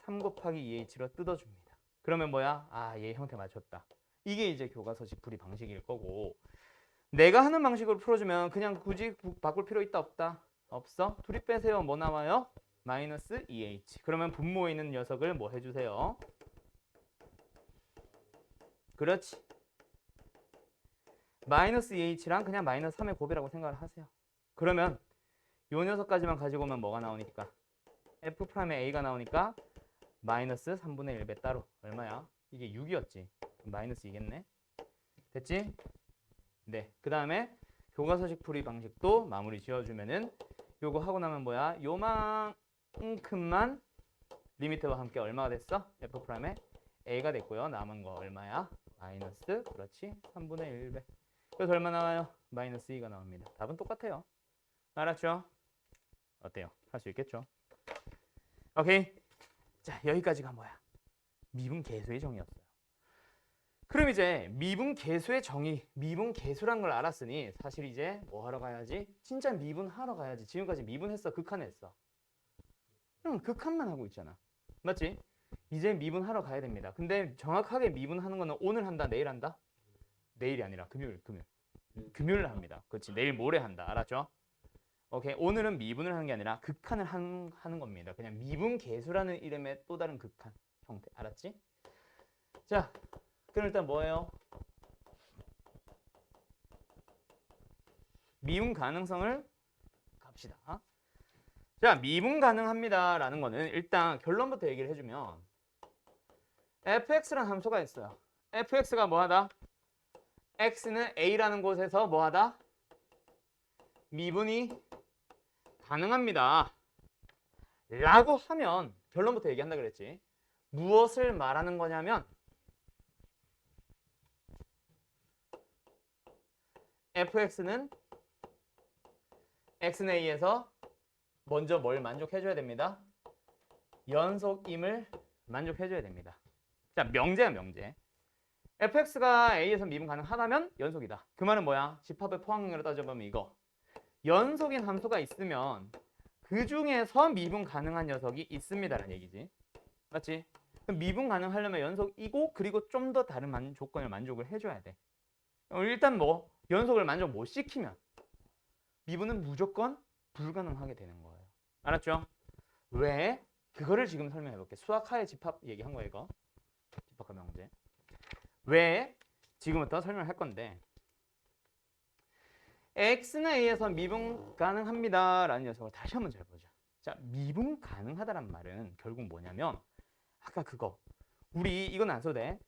3 곱하기 2H로 뜯어줍니다. 그러면 뭐야? 아, 얘 형태 맞췄다. 이게 이제 교과서식 풀이 방식일 거고, 내가 하는 방식으로 풀어주면 그냥 굳이 바꿀 필요 있다 없다? 없어? 둘이 빼세요. 뭐 나와요? 마이너스 2H. 그러면 분모에 있는 녀석을 뭐 해주세요? 그렇지. 마이너스 2H랑 그냥 마이너스 3의 곱이라고 생각을 하세요. 그러면 요 녀석까지만 가지고 오면 뭐가 나오니까? F'의 A가 나오니까 마이너스 3분의 1배 따로. 얼마야? 이게 6이었지. 마이너스 2겠네. 됐지? 네. 그 다음에 교과서식 풀이 방식도 마무리 지어주면은 요거 하고 나면 뭐야? 요만큼만 리미트와 함께 얼마가 됐어? F'의 A가 됐고요. 남은 거 얼마야? 마이너스, 그렇지? 3분의 1배. 그래서 얼마 나와요? 마이너스 2가 나옵니다. 답은 똑같아요. 알았죠? 어때요? 할 수 있겠죠? 오케이. 자, 여기까지가 뭐야? 미분 계수의 정의였어요. 그럼 이제 미분 계수의 정의, 미분 계수란 걸 알았으니 사실 이제 뭐 하러 가야지? 진짜 미분하러 가야지. 지금까지 미분했어? 극한했어? 극한만 하고 있잖아. 맞지? 이제 미분하러 가야 됩니다. 근데 정확하게 미분하는 거는 오늘 한다, 내일 한다? 내일이 아니라 금요일 합니다. 그렇지. 내일 모레 한다. 알았죠? 오케이. 오늘은 미분을 하는 게 아니라 극한을 하는 겁니다. 그냥 미분 계수라는 이름의 또 다른 극한 형태. 알았지? 자, 그럼 일단 뭐예요? 미분 가능성을 갑시다. 자, 미분 가능합니다라는 거는 일단 결론부터 얘기를 해주면 fx라는 함수가 있어요. fx가 뭐하다? x는 a라는 곳에서 뭐하다? 미분이 가능합니다. 라고 하면 결론부터 얘기한다 그랬지. 무엇을 말하는 거냐면 fx는 x는 a에서 먼저 뭘 만족해줘야 됩니다. 연속임을 만족해줘야 됩니다. 자, 명제야 명제. fx가 a에서 미분 가능하다면 연속이다. 그 말은 뭐야? 집합의 포항력으로 따져보면 이거. 연속인 함수가 있으면 그 중에서 미분 가능한 녀석이 있습니다라는 얘기지. 맞지? 그럼 미분 가능하려면 연속이고 그리고 좀 더 다른 조건을 만족을 해줘야 돼. 일단 뭐 연속을 만족 못 시키면 미분은 무조건 불가능하게 되는 거예요. 알았죠? 왜? 그거를 지금 설명해 볼게. 수학하의 집합 얘기한 거예요, 이거. 집합과 명제. 왜? 지금부터 설명할 건데 x는 a에서 미분 가능합니다 라는 녀석을 다시 한번 잘 보자. 자, 미분 가능하다란 말은 결국 뭐냐면 아까 그거 우리 이건 안 써도 돼.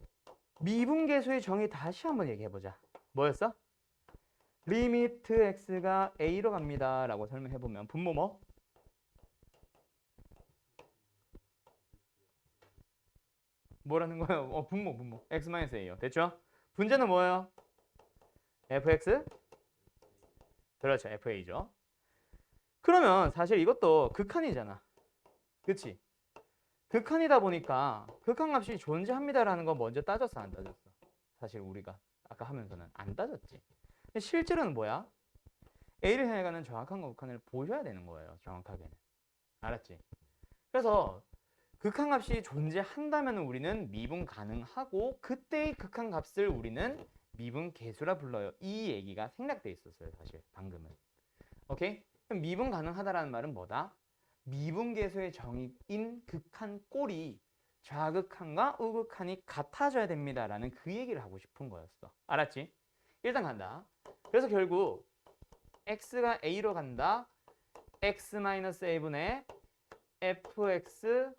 미분계수의 정의 다시 한번 얘기해 보자. 뭐였어? 리미트 x가 a로 갑니다 라고 설명해 보면 분모 뭐? 뭐라는 거예요? 분모 x-a요. 됐죠? 분자는 뭐예요? fx? 그렇죠. fa죠. 그러면 사실 이것도 극한이잖아. 그치? 극한이다 보니까 극한값이 존재합니다라는 거 먼저 따졌어 안 따졌어? 사실 우리가 아까 하면서는 안 따졌지. 근데 실제로는 뭐야? a를 향해 가는 정확한 극한을 보셔야 되는 거예요. 정확하게는. 알았지? 그래서 극한값이 존재한다면 우리는 미분 가능하고 그때의 극한값을 우리는 미분 계수라 불러요. 이 얘기가 생략돼 있었어요. 사실 방금은. 오케이? 그럼 미분 가능하다라는 말은 뭐다? 미분 계수의 정의인 극한 꼴이 좌극한과 우극한이 같아져야 됩니다라는 그 얘기를 하고 싶은 거였어. 알았지? 일단 간다. 그래서 결국 x가 a로 간다. x-a분의 fx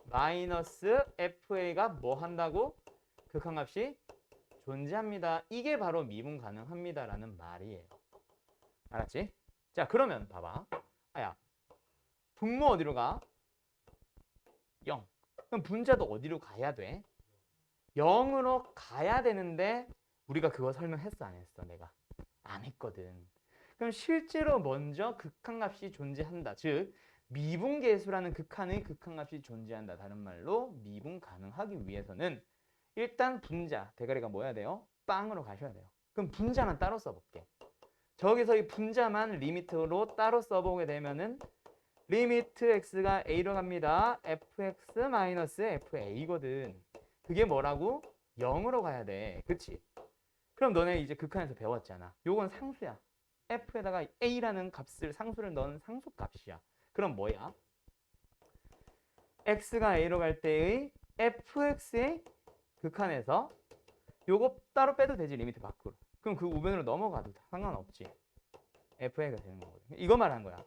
마이너스 fa가 뭐 한다고? 극한값이 존재합니다. 이게 바로 미분 가능합니다라는 말이에요. 알았지? 자, 그러면 봐봐. 아야, 분모 어디로 가? 0. 그럼 분자도 어디로 가야 돼? 0으로 가야 되는데 우리가 그거 설명했어 안 했어? 내가 안 했거든. 그럼 실제로 먼저 극한값이 존재한다. 즉 미분계수라는 극한의 극한값이 존재한다. 다른 말로 미분 가능하기 위해서는 일단 분자, 대가리가 뭐야 돼요? 빵으로 가셔야 돼요. 그럼 분자만 따로 써볼게. 저기서 이 분자만 리미트로 따로 써보게 되면은 리미트 x가 a로 갑니다. fx-fa거든. 그게 뭐라고? 0으로 가야 돼. 그치? 그럼 너네 이제 극한에서 배웠잖아. 요건 상수야. f에다가 a라는 값을 상수를 넣은 상수값이야. 그럼 뭐야? x가 a로 갈 때의 fx의 극한에서 요거 따로 빼도 되지. 리미트 밖으로. 그럼 그 우변으로 넘어가도 상관없지. fx가 되는 거거든. 이거 말하는 거야.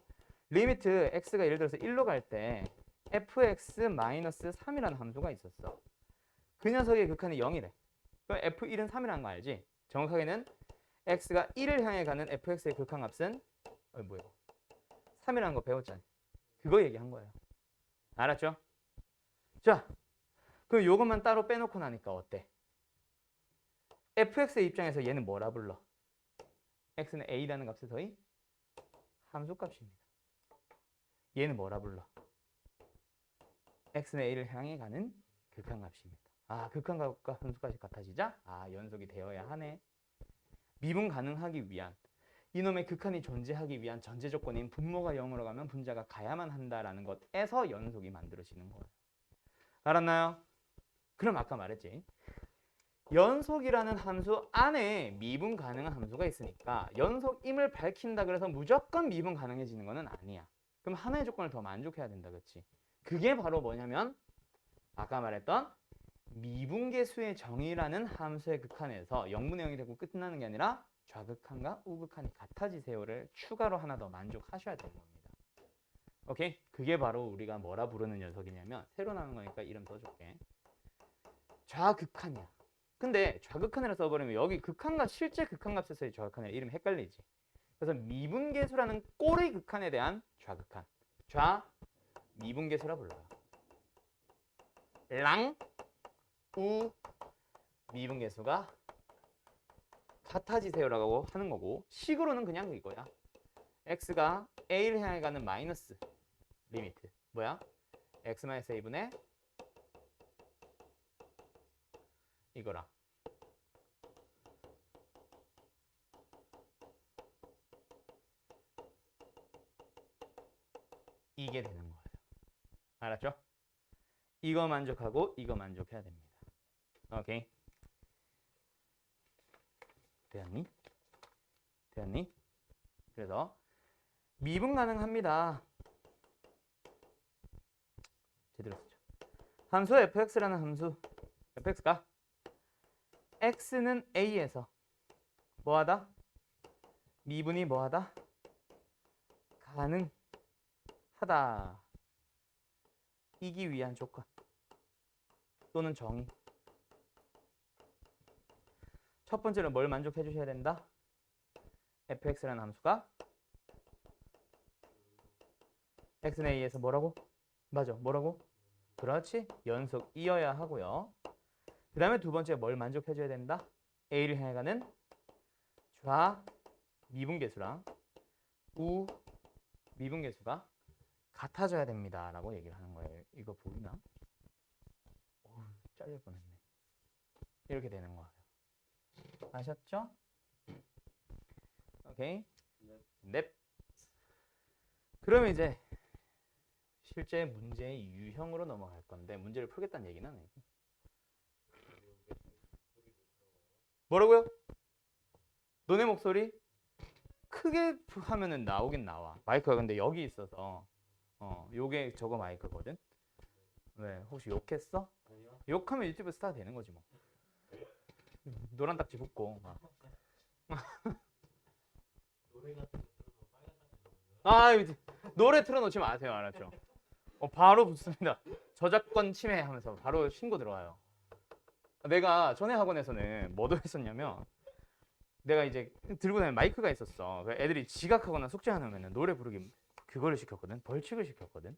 리미트 x가 예를 들어서 1로 갈 때 fx-3이라는 함수가 있었어. 그 녀석의 극한이 0이래. 그럼 f1은 3이라는 거 알지? 정확하게는 x가 1을 향해 가는 fx의 극한값은 뭐야? 3이라는 거 배웠잖아. 그거 얘기한 거예요. 알았죠? 자, 그럼 요것만 따로 빼놓고 나니까 어때? fx의 입장에서 얘는 뭐라 불러? x는 a라는 값의 더이 함수값입니다. 얘는 뭐라 불러? x는 a를 향해 가는 극한값입니다. 아, 극한값과 함수값이 같아지자? 아, 연속이 되어야 하네. 미분 가능하기 위한 이놈의 극한이 존재하기 위한 전제 조건인 분모가 0으로 가면 분자가 가야만 한다라는 것에서 연속이 만들어지는 거예요. 알았나요? 그럼 아까 말했지. 연속이라는 함수 안에 미분 가능한 함수가 있으니까 연속임을 밝힌다 그래서 무조건 미분 가능해지는 거는 아니야. 그럼 하나의 조건을 더 만족해야 된다, 그렇지? 그게 바로 뭐냐면 아까 말했던 미분계수의 정의라는 함수의 극한에서 0분의 0이 되고 끝나는 게 아니라 좌극한과 우극한이 같아지세요를 추가로 하나 더 만족하셔야 되는 겁니다. 오케이? 그게 바로 우리가 뭐라 부르는 녀석이냐면 새로 나온 거니까 이름 써줄게. 좌극한이야. 근데 좌극한이라 써버리면 여기 극한과 실제 극한값에서의 좌극한이랑 이름이 헷갈리지. 그래서 미분계수라는 꼴의 극한에 대한 좌극한. 미분계수라 불러요. 우 미분계수가 같아지세요라고 하는 거고 식으로는 그냥 이거야. x가 a를 향해 가는 마이너스 리미트 뭐야? x-a분의 이거랑 이게 되는 거예요. 알았죠? 이거 만족하고 이거 만족해야 됩니다. 오케이. 되었니? 되었니? 그래서 미분 가능합니다. 제대로 쓰죠. 함수 fx라는 함수 fx가 x는 a에서 뭐하다? 미분이 뭐하다? 가능하다. 이기 위한 조건 또는 정의. 첫 번째는 뭘 만족해 주셔야 된다? fx라는 함수가 x는 a에서 뭐라고? 맞아, 뭐라고? 그렇지, 연속이어야 하고요. 그 다음에 두 번째 뭘 만족해 줘야 된다? a를 향해 가는 좌 미분계수랑 우 미분계수가 같아져야 됩니다 라고 얘기를 하는 거예요. 이거 보이나? 잘릴 뻔했네. 이렇게 되는 거예요. 아셨죠? 오케이. 넵. 그러면 이제 실제 문제의 유형으로 넘어갈 건데 문제를 풀겠다는 얘기는 아니고. 뭐라고요? 너네 목소리 크게 하면은 나오긴 나와. 마이크가 근데 여기 있어서 요게 저거 마이크거든. 왜 혹시 욕했어? 아니요. 욕하면 유튜브 스타 되는 거지 뭐. 노란 딱지 붙고 막. 아, 노래 틀어놓지 마세요. 알았죠? 바로 붙습니다. 저작권 침해하면서 바로 신고 들어와요. 내가 전에 학원에서는 뭐도 했었냐면 내가 이제 들고 다니는 마이크가 있었어. 애들이 지각하거나 숙제 안 하면 노래 부르기 그거를 시켰거든. 벌칙을 시켰거든.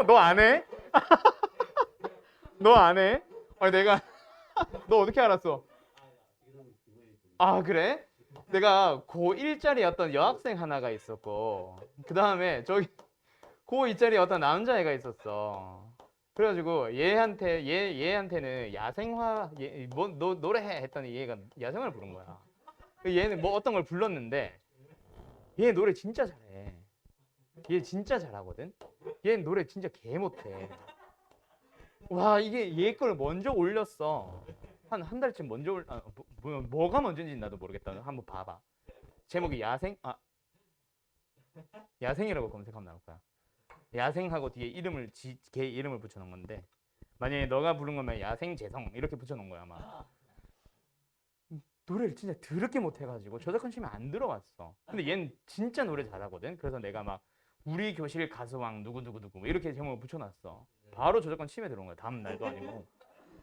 너 안 해? 너 안 해? 아니 내가 너 어떻게 알았어? 아 그래? 내가 고1짜리 어떤 여학생 하나가 있었고 그 다음에 저기 고2짜리 어떤 남자애가 있었어. 그래가지고 얘한테는 야생화 너 노래해 했더니 얘가 야생화를 부른 거야. 얘는 뭐 어떤 걸 불렀는데 얘 노래 진짜 잘해. 얘 진짜 잘하거든. 얘 노래 진짜 개 못해. 와 이게 얘 걸 먼저 올렸어. 한 달쯤 먼저 뭐가 먼저인지 나도 모르겠다. 한번 봐봐. 제목이 야생이라고 검색하면 나올 거야. 야생하고 뒤에 걔 이름을 붙여놓은 건데 만약에 너가 부른 거면 야생재성 이렇게 붙여놓은 거야 아마. 노래를 진짜 더럽게 못해가지고 저작권 침해 안 들어갔어. 근데 얘는 진짜 노래 잘하거든. 그래서 내가 막 우리 교실 가수왕 누구누구누구 이렇게 제목을 붙여놨어. 바로 저작권 침해 들어온 거야. 다음 날도 아니고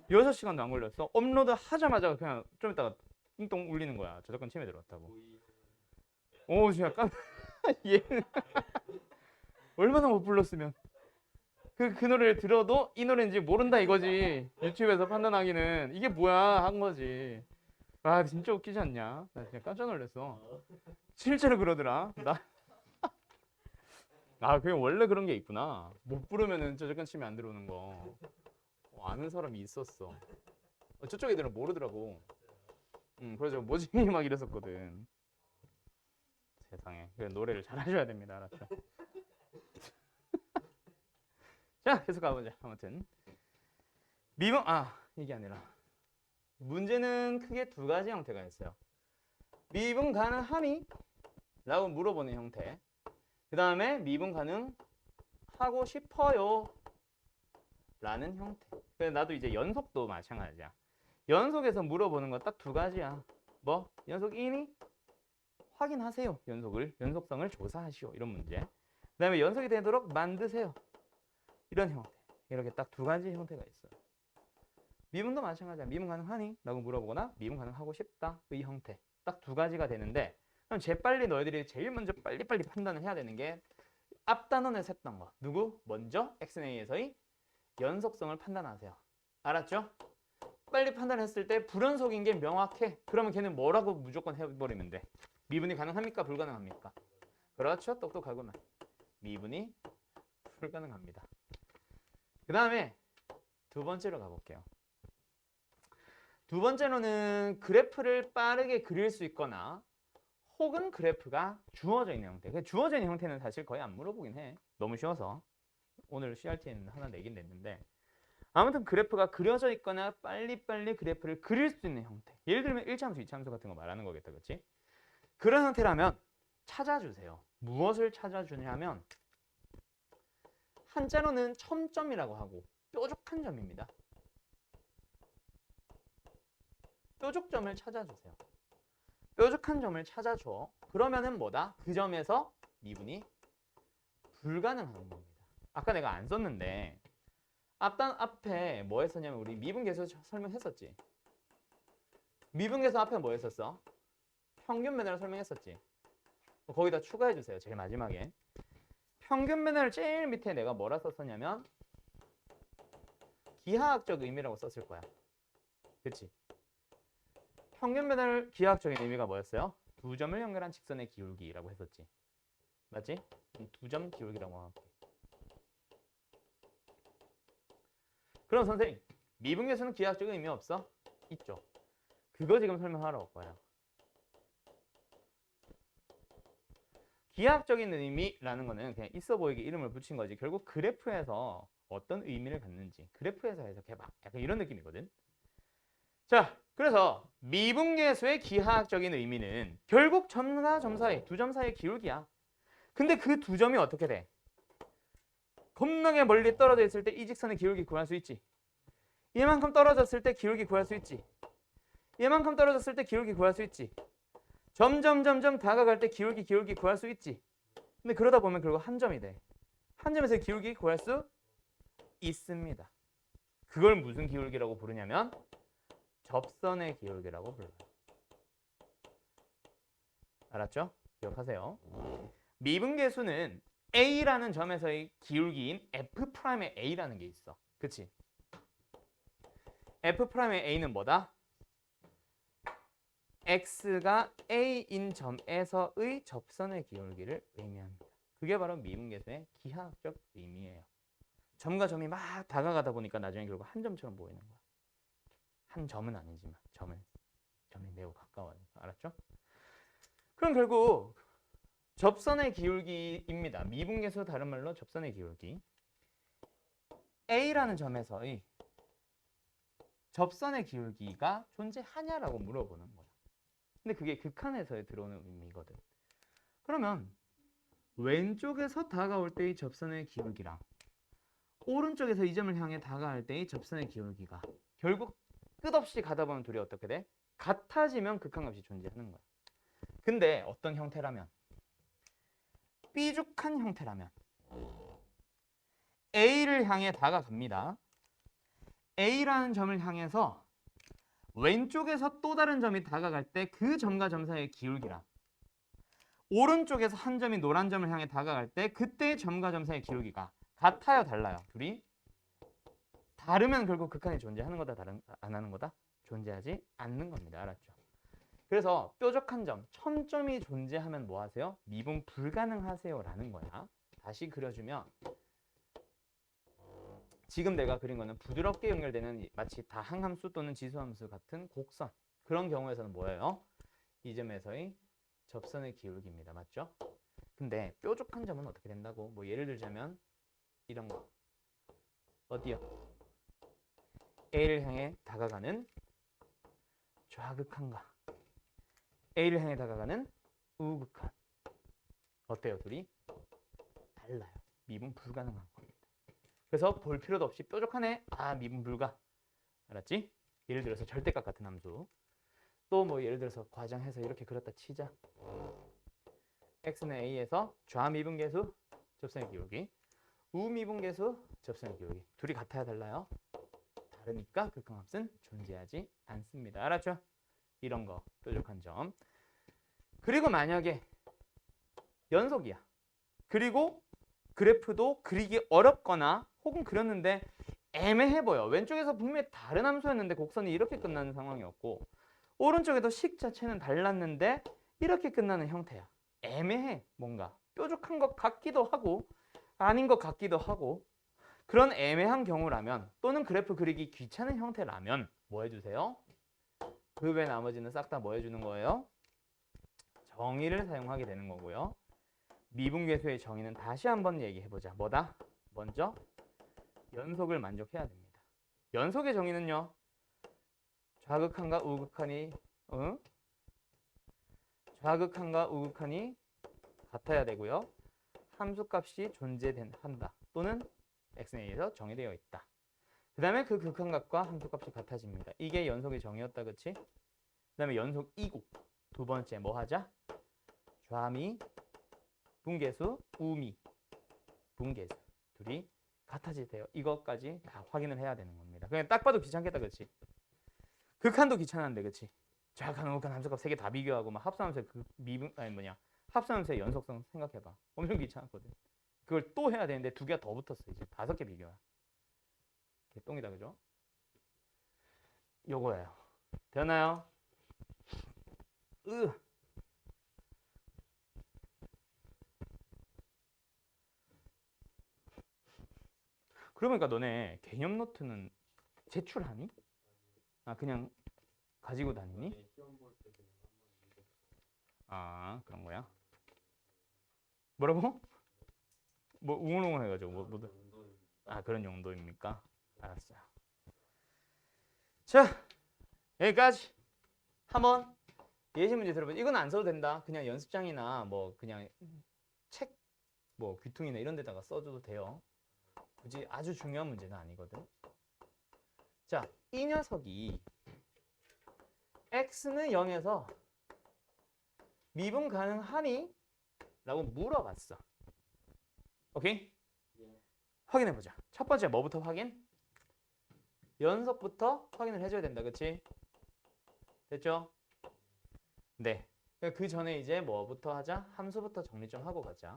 6시간도 안 걸렸어. 업로드 하자마자 그냥 좀 있다가 띵동 울리는 거야. 저작권 침해 들어왔다고. 오 진짜 얘는 얼마나 못 불렀으면 그 노래를 들어도 이 노래인지 모른다 이거지. 유튜브에서 판단하기는 이게 뭐야 한 거지. 아 진짜 웃기지 않냐? 나 진짜 깜짝 놀랐어. 실제로 그러더라. 그냥 원래 그런 게 있구나. 못 부르면은 저작권 침해 안 들어오는 거. 아는 사람이 있었어. 저쪽 애들은 모르더라고. 그래서 뭐지 막 이랬었거든. 세상에. 그래 노래를 잘하셔야 됩니다. 알았죠? 자 계속 가보자. 아무튼 이게 아니라 문제는 크게 두 가지 형태가 있어요. 미분 가능하니? 라고 물어보는 형태. 그 다음에 미분 가능하고 싶어요 라는 형태. 그래서 나도 이제 연속도 마찬가지야. 연속에서 물어보는 건 딱 두 가지야. 뭐? 연속이니? 확인하세요. 연속성을 조사하시오. 이런 문제. 그 다음에 연속이 되도록 만드세요. 이런 형태. 이렇게 딱 두 가지 형태가 있어요. 미분도 마찬가지야. 미분 가능하니? 라고 물어보거나 미분 가능하고 싶다. 의 형태. 딱 두 가지가 되는데 그럼 재빨리 너희들이 제일 먼저 빨리빨리 판단을 해야 되는 게 앞 단원에서 했던 거. 누구? 먼저 XNA에서의 연속성을 판단하세요. 알았죠? 빨리 판단했을 때 불연속인 게 명확해. 그러면 걔는 뭐라고 무조건 해버리면 돼? 미분이 가능합니까? 불가능합니까? 그렇죠? 똑똑하구만. 미분이 불가능합니다. 그 다음에 두 번째로 가볼게요. 두 번째로는 그래프를 빠르게 그릴 수 있거나 혹은 그래프가 주어져 있는 형태. 주어져 있는 형태는 사실 거의 안 물어보긴 해. 너무 쉬워서. 오늘 CRT에는 하나 내긴 냈는데 아무튼 그래프가 그려져 있거나 빨리빨리 그래프를 그릴 수 있는 형태. 예를 들면 1차함수, 2차함수 같은 거 말하는 거겠다. 그렇지? 그런 형태라면 찾아주세요. 무엇을 찾아주냐면 한자로는 첨점이라고 하고 뾰족한 점입니다. 뾰족점을 찾아주세요. 뾰족한 점을 찾아줘. 그러면은 뭐다? 그 점에서 미분이 불가능한 겁니다. 아까 내가 안 썼는데 앞에 뭐 했었냐면 우리 미분계수 설명했었지. 미분계수 앞에 뭐 했었어? 평균 매너를 설명했었지. 거기다 추가해 주세요. 제일 마지막에. 평균 매너를 제일 밑에 내가 뭐라 썼었냐면 기하학적 의미라고 썼을 거야. 그치? 평균 매너를 기하학적인 의미가 뭐였어요? 두 점을 연결한 직선의 기울기라고 했었지. 맞지? 이 두 점 기울기라고 할게. 그럼 선생님, 미분계수는 기하학적 의미 없어? 있죠. 그거 지금 설명하러 올 거야. 기하학적인 의미라는 거는 그냥 있어 보이게 이름을 붙인 거지. 결국 그래프에서 어떤 의미를 갖는지 그래프에서 해석해 봐. 약간 이런 느낌이거든. 자, 그래서 미분계수의 기하학적인 의미는 결국 점과 점 사이, 두 점 사이의 기울기야. 근데 그 두 점이 어떻게 돼? 겁나게 멀리 떨어져 있을 때 이 직선의 기울기 구할 수 있지. 얘만큼 떨어졌을 때 기울기 구할 수 있지. 얘만큼 떨어졌을 때 기울기 구할 수 있지. 점점 다가갈 때 기울기 구할 수 있지. 근데 그러다 보면 결국 한 점이 돼. 한 점에서 기울기 구할 수 있습니다. 그걸 무슨 기울기라고 부르냐면 접선의 기울기라고 불러요. 알았죠? 기억하세요. 미분계수는 A라는 점에서의 기울기인 F'의 A라는 게 있어. 그치? F'의 A는 뭐다? X가 A인 점에서의 접선의 기울기를 의미합니다. 그게 바로 미분계수의 기하학적 의미예요. 점과 점이 막 다가가다 보니까 나중에 결국 한 점처럼 보이는 거야. 한 점은 아니지만 점이 매우 가까워요. 알았죠? 그럼 결국 접선의 기울기입니다. 미분계수 다른 말로 접선의 기울기. A라는 점에서의 접선의 기울기가 존재하냐라고 물어보는 거야. 근데 그게 극한에서 들어오는 의미거든. 그러면 왼쪽에서 다가올 때의 접선의 기울기랑 오른쪽에서 이 점을 향해 다가갈 때의 접선의 기울기가 결국 끝없이 가다 보면 둘이 어떻게 돼? 같아지면 극한값이 존재하는 거야. 근데 어떤 형태라면 삐죽한 형태라면 A를 향해 다가갑니다. A라는 점을 향해서 왼쪽에서 또 다른 점이 다가갈 때 그 점과 점 사이의 기울기랑 오른쪽에서 한 점이 노란 점을 향해 다가갈 때 그때의 점과 점 사이의 기울기가 같아요, 달라요? 둘이 다르면 결국 극한이 존재하는 거다, 안 하는 거다? 존재하지 않는 겁니다. 알았죠? 그래서 뾰족한 점, 첨점이 존재하면 뭐 하세요? 미분 불가능하세요 라는 거야. 다시 그려주면 지금 내가 그린 거는 부드럽게 연결되는 마치 다항함수 또는 지수함수 같은 곡선. 그런 경우에서는 뭐예요? 이 점에서의 접선의 기울기입니다. 맞죠? 근데 뾰족한 점은 어떻게 된다고? 뭐 예를 들자면 이런 거. 어디요? A를 향해 다가가는 좌극한과 A를 향해 다가가는 우극한. 어때요, 둘이? 달라요. 미분 불가능한 겁니다. 그래서 볼 필요도 없이 뾰족하네. 아, 미분 불가. 알았지? 예를 들어서 절대값 같은 함수. 또 뭐 예를 들어서 과장해서 이렇게 그렸다 치자. x는 a에서 좌미분계수 접선의 기울기, 우미분계수 접선의 기울기. 둘이 같아야 달라요. 다르니까 극한값은 존재하지 않습니다. 알았죠? 이런 거 뾰족한 점. 그리고 만약에 연속이야. 그리고 그래프도 그리기 어렵거나 혹은 그렸는데 애매해 보여. 왼쪽에서 분명히 다른 함수였는데 곡선이 이렇게 끝나는 상황이었고 오른쪽에도 식 자체는 달랐는데 이렇게 끝나는 형태야. 애매해. 뭔가 뾰족한 것 같기도 하고 아닌 것 같기도 하고 그런 애매한 경우라면 또는 그래프 그리기 귀찮은 형태라면 뭐 해주세요? 그 외 나머지는 싹 다 뭐 해주는 거예요? 정의를 사용하게 되는 거고요. 미분계수의 정의는 다시 한번 얘기해보자. 뭐다? 먼저 연속을 만족해야 됩니다. 연속의 정의는요. 좌극한과 우극한이 좌극한과 우극한이 같아야 되고요. 함수값이 존재한다. 또는 x에 의해서 정의되어 있다. 그 다음에 그 극한값과 함수값이 같아집니다. 이게 연속의 정의였다. 그치? 그 다음에 연속 이고 두 번째 뭐 하자? 좌미 분계수, 우미 분계수 둘이 같아지세요. 이것까지 다 확인을 해야 되는 겁니다. 그냥 딱 봐도 귀찮겠다. 그치? 극한도 귀찮은데 그치? 좌극한, 우극한 함수값 3개 다 비교하고 막 합산함수의 그 합산함수의 연속성 생각해봐. 엄청 귀찮았거든. 그걸 또 해야 되는데 2개가 더 붙었어. 이제 5개 비교야. 개똥이다. 그죠? 요거예요. 되나요? 그러니까 너네 개념 노트는 제출하니? 아, 그냥 가지고 다니니? 아, 그런 거야? 뭐라고? 뭐 웅얼웅얼 해가지고 뭐. 아, 그런 용도입니까? 알았어요. 자, 여기까지 한번 예시 문제 들어보자. 이건 안 써도 된다. 그냥 연습장이나 뭐 그냥 책 뭐 귀퉁이나 이런 데다가 써줘도 돼요. 굳이 아주 중요한 문제는 아니거든. 자, 이 녀석이 x는 0에서 미분 가능하니? 라고 물어봤어. 오케이? 확인해보자. 첫 번째 뭐부터 확인? 연속부터 확인을 해줘야 된다. 그치? 됐죠? 네. 그 전에 이제 뭐부터 하자? 함수부터 정리 좀 하고 가자.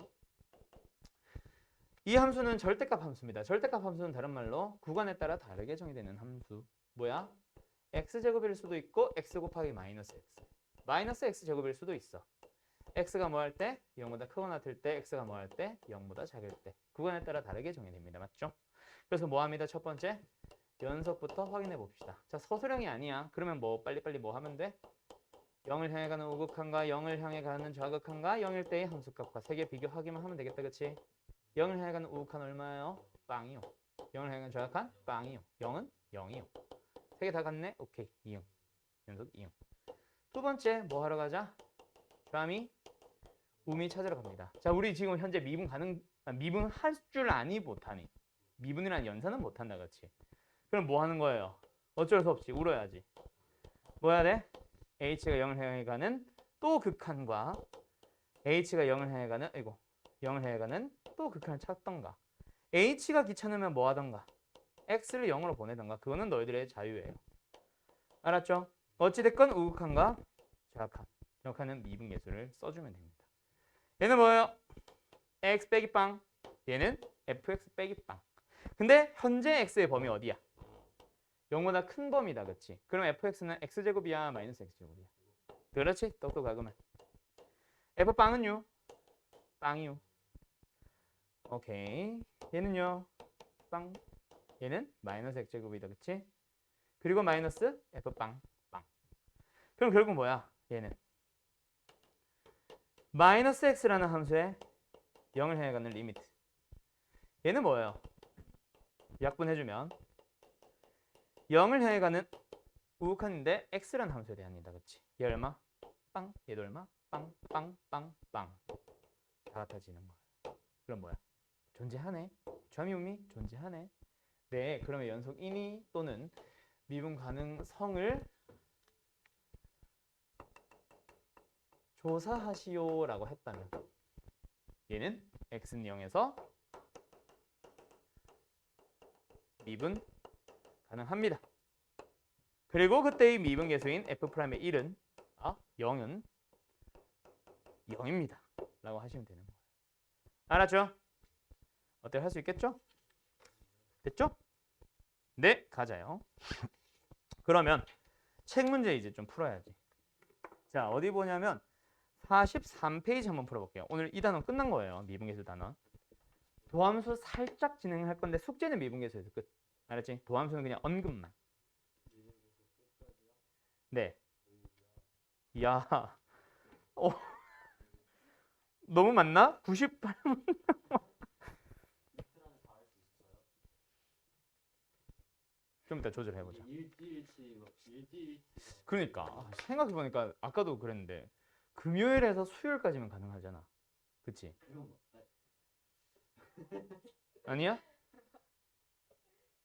이 함수는 절대값 함수입니다. 절대값 함수는 다른 말로 구간에 따라 다르게 정의되는 함수. 뭐야? x제곱일 수도 있고 x 곱하기 마이너스 x. 마이너스 x제곱일 수도 있어. x가 뭐 할 때? 0보다 크거나 같을 때, x가 뭐 할 때? 0보다 작을 때. 구간에 따라 다르게 정의됩니다. 맞죠? 그래서 뭐 합니다? 첫 번째, 연속부터 확인해 봅시다. 자, 서술형이 아니야. 그러면 뭐 빨리빨리 뭐 하면 돼? 0을 향해 가는 우극한과 0을 향해 가는 좌극한과 0일 때의 함수값과 3개 비교하기만 하면 되겠다. 그치? 0을 향해 가는 우극한 얼마예요? 빵이요. 0을 향해 가는 좌극한? 빵이요. 0은 0이요. 3개 다 같네? 오케이. 2응. 연속 2응. 두 번째 뭐 하러 가자? 좌미, 우미 찾으러 갑니다. 자, 우리 지금 현재 미분 할 줄 아니 못하니. 미분이라는 연산은 못한다. 그렇지? 그럼 뭐 하는 거예요? 어쩔 수 없이 울어야지. 뭐 해야 돼? h가 0을 향해 가는 또 극한과 h가 0을 향해 가는 0을 향해 가는 또 극한을 찾던가. h가 귀찮으면 뭐 하던가. x를 0으로 보내던가. 그거는 너희들의 자유예요. 알았죠? 어찌됐건 우극한과 좌극한. 정확한 미분계수를 써주면 됩니다. 얘는 뭐예요? x 빼기 빵. 얘는 fx 빼기 빵. 근데 현재 x의 범위 어디야? 0보다 큰 범위다. 그치? 그럼 fx는 x제곱이야? 마이너스 x제곱이야? 그렇지? 똑똑하구만. f빵은요? 빵이요. 오케이. 얘는요? 빵. 얘는 마이너스 x제곱이다. 그치? 그리고 마이너스 f빵. 빵. 그럼 결국 뭐야? 얘는 마이너스 x라는 함수에 0을 향해 가는 리미트. 얘는 뭐예요? 약분해주면 0을 향해 가는 우극한인데 x라는 함수에 대한이다. 그치? 얘 얼마? 빵. 얘도 얼마? 빵, 빵, 빵, 빵. 다 같아지는 거야. 그럼 뭐야? 존재하네. 좌미우미 존재하네. 네, 그러면 연속 인이 또는 미분 가능성을 조사하시오라고 했다면 얘는 x는 0에서 미분 가능합니다. 그리고 그때의 미분 계수인 f'의 1은 0은 0입니다. 라고 하시면 되는 거예요. 알았죠? 어때요? 할 수 있겠죠? 됐죠? 네, 가자요. 그러면 책 문제 이제 좀 풀어야지. 자, 어디 보냐면 43페이지 한번 풀어볼게요. 오늘 이 단원 끝난 거예요. 미분계수 단원. 도함수 살짝 진행할 건데 숙제는 미분계수에서 끝. 알았지? 도함수는 그냥 언급만. 네. 야, 너무 많나? 98문. 좀 이따 조절해보자. 그러니까 생각해보니까 아까도 그랬는데 금요일에서 수요일까지면 가능하잖아. 그치? 아니야?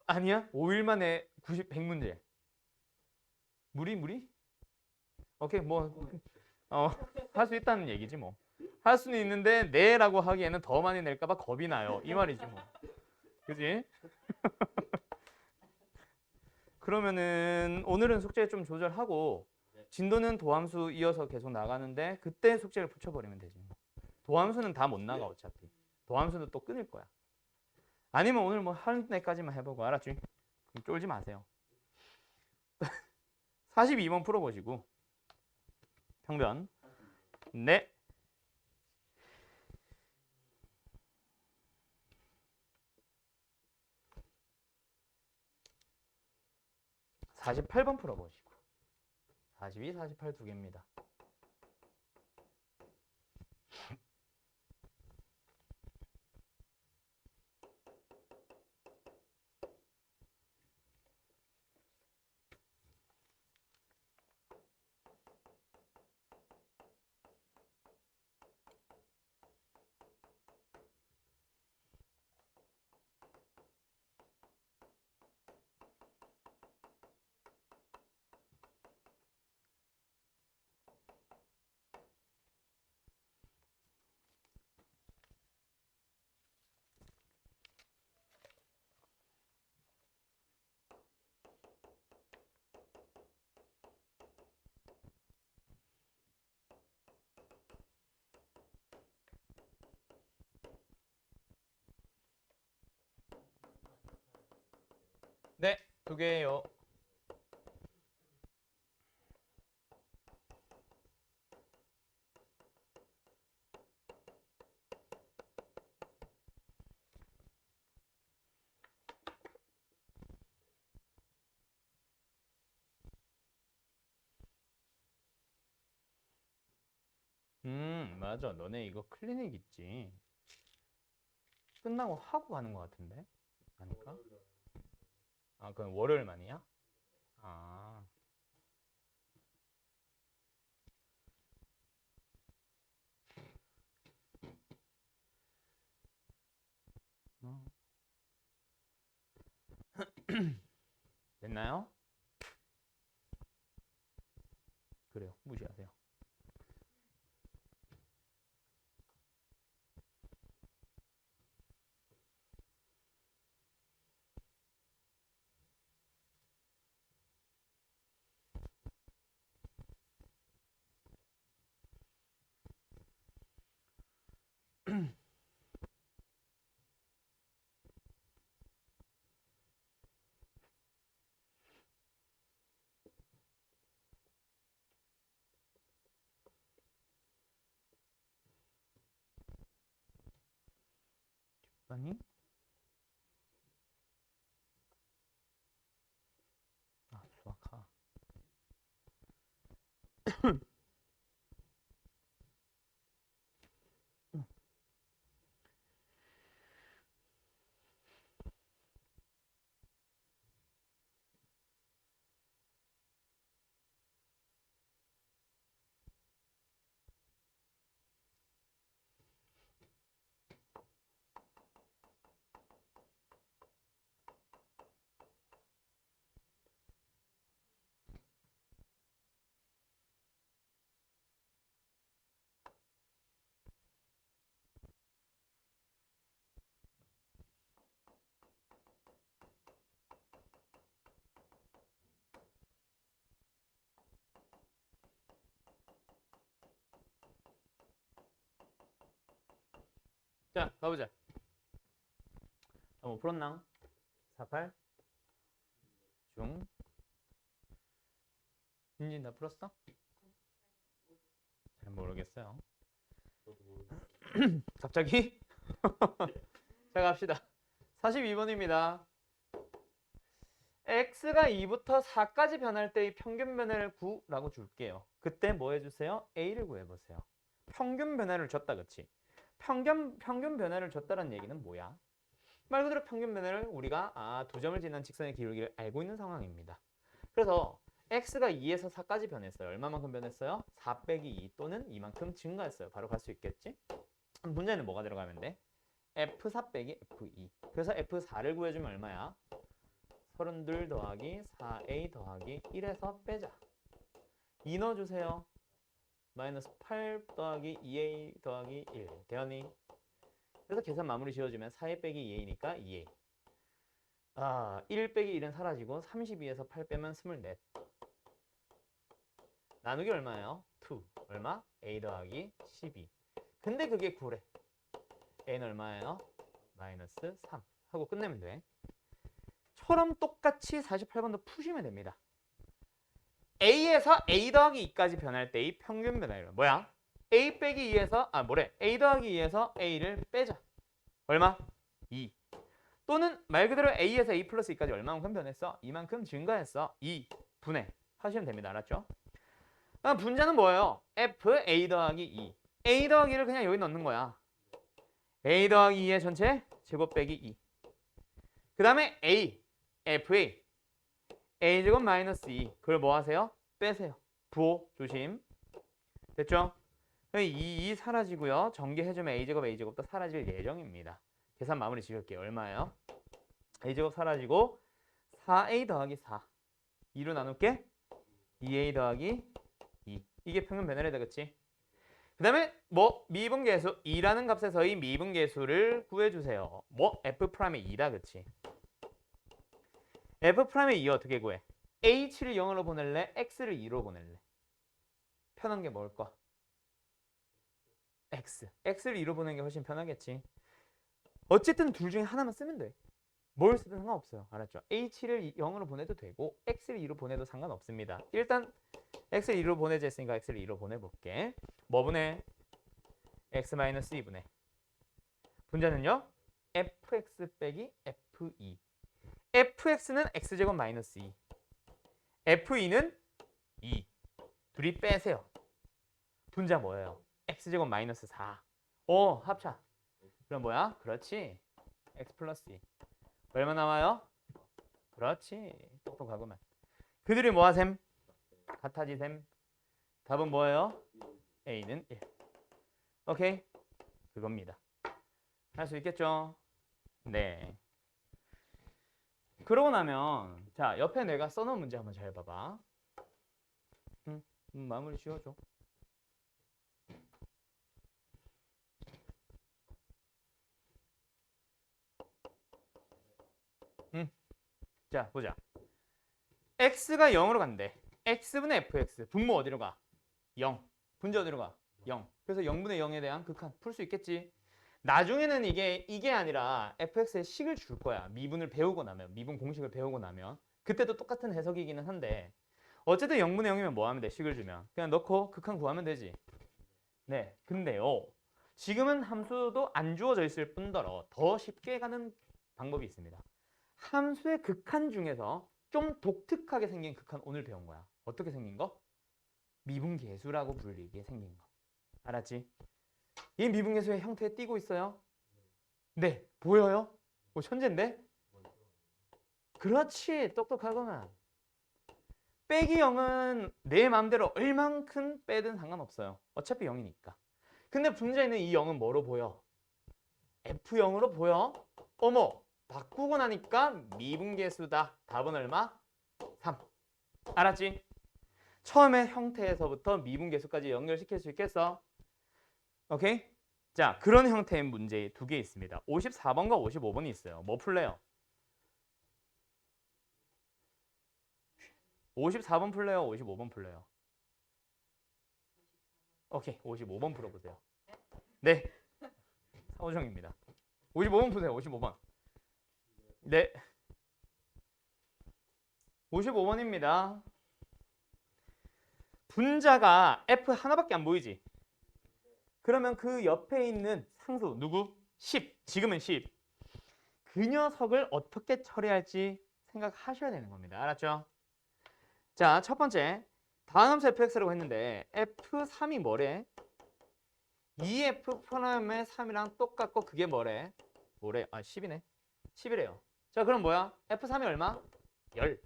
아니야? 5일 만에 100문제. 무리? 오케이, 할 수 있다는 얘기지 뭐. 할 수는 있는데 네라고 하기에는 더 많이 낼까봐 겁이 나요. 이 말이지 뭐. 그지? 그러면은 오늘은 숙제 좀 조절하고 진도는 도함수 이어서 계속 나가는데 그때 숙제를 붙여버리면 되지. 도함수는 다 못 나가 어차피. 도함수는 또 끊을 거야. 아니면 오늘 뭐 한 애까지만 해보고 알았지? 쫄지 마세요. 42번 풀어보시고 평변. 네. (48번) 풀어보시고 42, 48 두 개입니다. 네, 두 개예요. 맞아. 너네 이거 클리닉 있지. 끝나고 하고 가는 것 같은데? 아닐까? 그건 월요일만이야? 아. 어. 됐나요? 그래요. 무시하세요. 아니? 수학하. 자, 가보자. 뭐 풀었나? 48 중 윤진 다 풀었어? 잘 모르겠어요. 갑자기? 자, 갑시다. 42번입니다. x가 2부터 4까지 변할 때의 평균 변화를 구라고 줄게요. 그때 뭐 해주세요? a를 구해보세요. 평균 변화를 줬다, 그치? 평균 변화를 줬다는 얘기는 뭐야? 말 그대로 평균 변화를 우리가 두 점을 지난 직선의 기울기를 알고 있는 상황입니다. 그래서 x가 2에서 4까지 변했어요. 얼마만큼 변했어요? 4 빼기 2 또는 이만큼 증가했어요. 바로 갈 수 있겠지? 문제는 뭐가 들어가면 돼? f4 빼기 f2. 그래서 f4를 구해주면 얼마야? 32 더하기 4a 더하기 1에서 빼자. 2 넣어주세요. 마이너스 8 더하기 2a 더하기 1. 되었니? 그래서 계산 마무리 지어주면 4a 빼기 2a니까 2a. 1 빼기 1은 사라지고 32에서 8 빼면 24. 나누기 얼마예요? 2. 얼마? a 더하기 12. 근데 그게 9래. a는 얼마예요? 마이너스 3. 하고 끝내면 돼. 처럼 똑같이 48번도 푸시면 됩니다. a에서 a 더하기 2까지 변할 때의 평균 변화율은 뭐야? a 빼기 2에서 a 더하기 2에서 a를 빼자. 얼마? 2. 또는 말 그대로 a에서 a 플러스 2까지 얼마만큼 변했어? 이만큼 증가했어. 2분의 하시면 됩니다. 알았죠? 분자는 뭐예요? f a 더하기 2. a 더하기 1을 그냥 여기 넣는 거야. a 더하기 2의 전체 제곱 빼기 2. 그 다음에 a, fa, a제곱 마이너스 2. 그걸 뭐 하세요? 빼세요. 부호 조심. 됐죠? 2 사라지고요. 전개해주면 a제곱도 사라질 예정입니다. 계산 마무리 지을게요. 얼마예요? a제곱 사라지고 4a 더하기 4. 2로 나눌게. 2a 더하기 2. 이게 평균 변화래다, 그치? 그 다음에 미분계수 2라는 값에서의 미분계수를 구해주세요. f'의 2다, 그치? f'의 2 어떻게 구해? h를 0으로 보낼래? x를 2로 보낼래? 편한 게 뭘까? x를 2로 보내는 게 훨씬 편하겠지. 어쨌든 둘 중에 하나만 쓰면 돼. 뭘 쓰든 상관없어요. 알았죠? h를 0으로 보내도 되고 x를 2로 보내도 상관없습니다. 일단 x를 2로 보내자 했으니까 x를 2로 보내볼게. 뭐 분해? x-2분의 분자는요? fx 빼기 f2. fx는 x제곱 마이너스 2. f2는 2. 둘이 빼세요. 분자 뭐예요? x제곱 마이너스 4. 합차. 그럼 뭐야? 그렇지. x 플러스 2. 얼마 나와요? 그렇지. 똑똑하구만. 그들이 뭐하셈? 같아지셈. 답은 뭐예요? a는 1. 오케이? 그겁니다. 할 수 있겠죠? 네. 그러고 나면 자, 옆에 내가 써놓은 문제 한번 잘 봐봐. 마무리 지어줘. 자, 보자. x가 0으로 간대. x분의 fx. 분모 어디로 가? 0. 분자 어디로 가? 0. 그래서 0분의 0에 대한 극한 풀 수 있겠지. 나중에는 이게 아니라 fx의 식을 줄 거야. 미분을 배우고 나면, 미분 공식을 배우고 나면. 그때도 똑같은 해석이기는 한데 어쨌든 0분의 0이면 뭐 하면 돼? 식을 주면. 그냥 넣고 극한 구하면 되지. 네, 근데요. 지금은 함수도 안 주어져 있을 뿐더러 더 쉽게 가는 방법이 있습니다. 함수의 극한 중에서 좀 독특하게 생긴 극한 오늘 배운 거야. 어떻게 생긴 거? 미분계수라고 불리게 생긴 거. 알았지? 이 미분계수의 형태에 띄고 있어요? 네, 보여요? 천재인데? 그렇지, 똑똑하구만. 빼기 0은 내 마음대로 얼만큼 빼든 상관없어요. 어차피 0이니까. 근데 문제는 이 0은 뭐로 보여? F0으로 보여? 어머, 바꾸고 나니까 미분계수다. 답은 얼마? 3. 알았지? 처음에 형태에서부터 미분계수까지 연결시킬 수 있겠어? 오케이? 자, 그런 형태의 문제 두 개 있습니다. 54번과 55번이 있어요. 뭐 풀래요? 54번 풀래요? 55번 풀래요? 오케이, 55번 풀어보세요. 네. 서정입니다. 55번 푸세요. 55번. 네. 55번입니다. 분자가 F 하나밖에 안 보이지? 그러면 그 옆에 있는 상수 누구? 10. 지금은 10. 그 녀석을 어떻게 처리할지 생각하셔야 되는 겁니다. 알았죠? 자, 첫 번째. 다함수 fx라고 했는데 f3이 뭐래? 2f 프라임의 3이랑 똑같고 그게 뭐래? 10이네. 10이래요. 자, 그럼 뭐야? f3이 얼마? 10.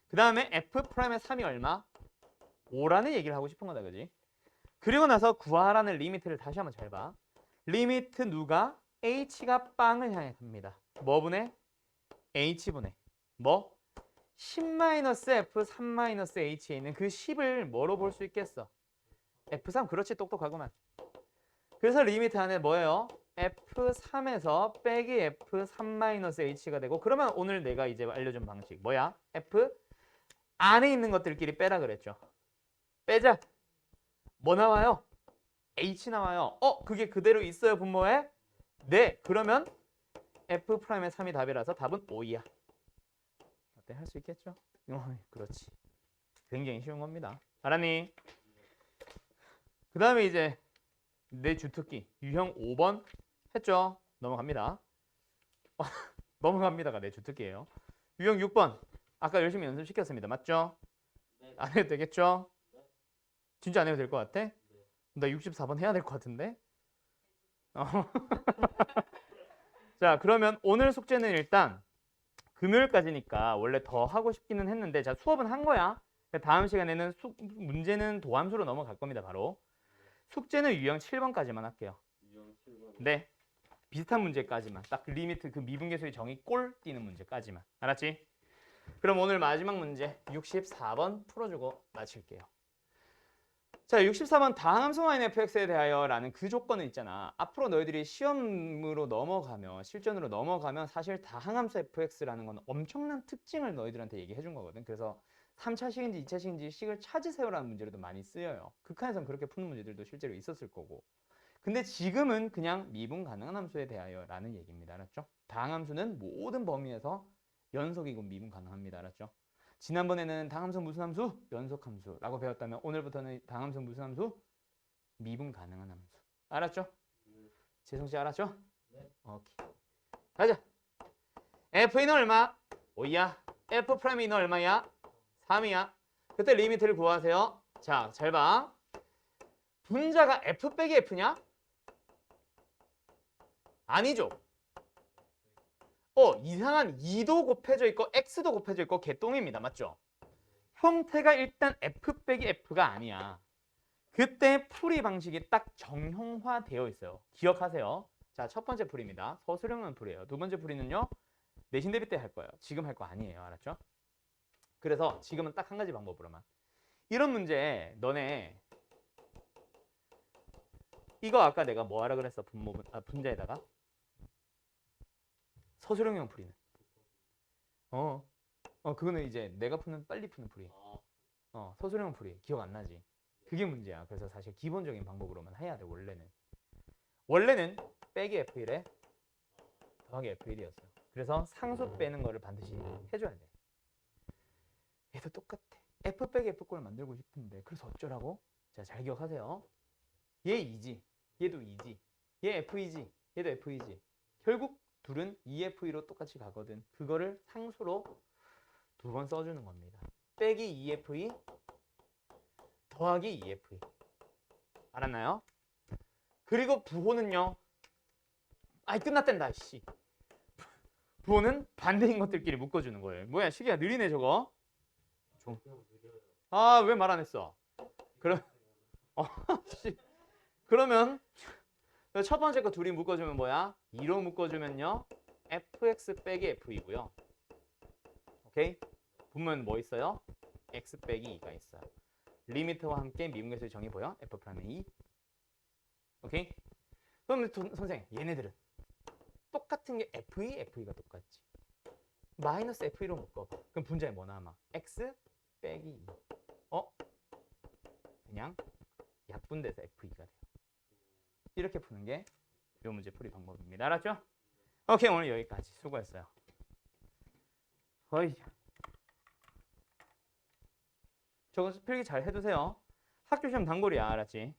그 다음에 f 프라임의 3이 얼마? 5라는 얘기를 하고 싶은 거다, 그지? 그리고 나서 구하라는 리미트를 다시 한번 잘 봐. 리미트 누가? h가 빵을 향해 갑니다. 뭐 분해? h분해. 뭐? 10-f3-h에 있는 그 10을 뭐로 볼 수 있겠어? f3. 그렇지, 똑똑하구만. 그래서 리미트 안에 뭐예요? f3에서 빼기 f3-h가 되고, 그러면 오늘 내가 이제 알려준 방식 뭐야? f 안에 있는 것들끼리 빼라 그랬죠. 빼자. 뭐 나와요? h 나와요. 그게 그대로 있어요, 분모에? 네. 그러면 f 프라임의 3이 답이라서 답은 5이야. 어때? 할 수 있겠죠? 그렇지. 굉장히 쉬운 겁니다. 알았니? 그 다음에 이제 내 주특기 유형 5번 했죠? 넘어갑니다. 넘어갑니다가 내 주특기예요. 유형 6번 아까 열심히 연습시켰습니다. 맞죠? 네. 안 해도 되겠죠? 네. 진짜 안 해도 될 것 같아? 네. 나 64번 해야 될 것 같은데? 자, 그러면 오늘 숙제는 일단 금요일까지니까 원래 더 하고 싶기는 했는데, 자, 수업은 한 거야. 다음 시간에는 문제는 도함수로 넘어갈 겁니다. 바로 숙제는 유형 7번까지만 할게요. 유형 7번. 네, 비슷한 문제까지만, 딱 리미트 그 미분계수의 정의 꼴 띄는 문제까지만. 알았지? 그럼 오늘 마지막 문제 64번 풀어주고 마칠게요. 자, 64번 다함수 fx에 대하여 라는 그 조건은 있잖아. 앞으로 너희들이 시험으로 넘어가면, 실전으로 넘어가면 사실 다항함수 fx라는 건 엄청난 특징을 너희들한테 얘기해 준 거거든. 그래서 3차식인지 2차식인지 식을 찾으세요라는 문제로도 많이 쓰여요. 극한에선 그렇게 푸는 문제들도 실제로 있었을 거고. 근데 지금은 그냥 미분 가능한 함수에 대하여 라는 얘기입니다. 알았죠? 다항함수는 모든 범위에서 연속이고 미분 가능합니다. 알았죠? 지난번에는 다항함수 무슨 함수? 연속함수라고 배웠다면 오늘부터는 다항함수 무슨 함수? 미분 가능한 함수. 알았죠? 재성씨 알았죠? 네. 오케이. 가자. f는 얼마? 5야. f 프라임은 얼마야? 3이야. 그때 리미트를 구하세요. 자, 잘 봐. 분자가 f 빼기 f냐? 아니죠. 이상한 2도 곱해져 있고 x도 곱해져 있고 개똥입니다. 맞죠? 형태가 일단 f 빼기 f가 아니야. 그때 풀이 방식이 딱 정형화되어 있어요. 기억하세요. 자, 첫 번째 풀이입니다. 서술형은 풀이에요. 두 번째 풀이는요, 내신 대비 때 할 거예요. 지금 할 거 아니에요. 알았죠? 그래서 지금은 딱 한 가지 방법으로만. 이런 문제 너네 이거 아까 내가 뭐 하라 그랬어? 분자에다가 서술형형 풀이는. 그거는 이제 내가 푸는 빨리 푸는 풀이. 서술형 풀이. 기억 안 나지? 그게 문제야. 그래서 사실 기본적인 방법으로만 해야 돼, 원래는. 원래는 빼기 F1에 더하기 F1이었어요. 그래서 상수 빼는 거를 반드시 해줘야 돼. 얘도 똑같아. F 빼기 F꼴 만들고 싶은데 그래서 어쩌라고? 자, 잘 기억하세요. 얘 2지. 얘도 2지. 얘 F이지. 얘도 F이지. 결국 둘은 2F2로 똑같이 가거든. 그거를 상수로 두 번 써주는 겁니다. 빼기 2F2 더하기 2F2. 알았나요? 그리고 부호는요. 끝났댄다. 씨. 부호는 반대인 것들끼리 묶어주는 거예요. 뭐야, 시기야 느리네 저거. 왜 말 안 했어? 그러면 첫 번째 거 둘이 묶어주면 뭐야? 2로 묶어주면요, fx 빼기 f이고요. 오케이? 보면 뭐 있어요? x 빼기 2가 있어요. 리미트와 함께 미분계수의 정의 보여? f'의 2. 오케이? 그럼 선생님, 얘네들은 똑같은 게 f2, f2가 똑같지. 마이너스 f2로 묶어봐. 그럼 분자에 뭐 남아? x 빼기 2. 그냥 약분돼서 f2가 돼요. 이렇게 푸는 게 요 문제 풀이 방법입니다. 알았죠? 오케이, 오늘 여기까지. 수고했어요. 어이. 저거 필기 잘 해두세요. 학교 시험 단골이야, 알았지?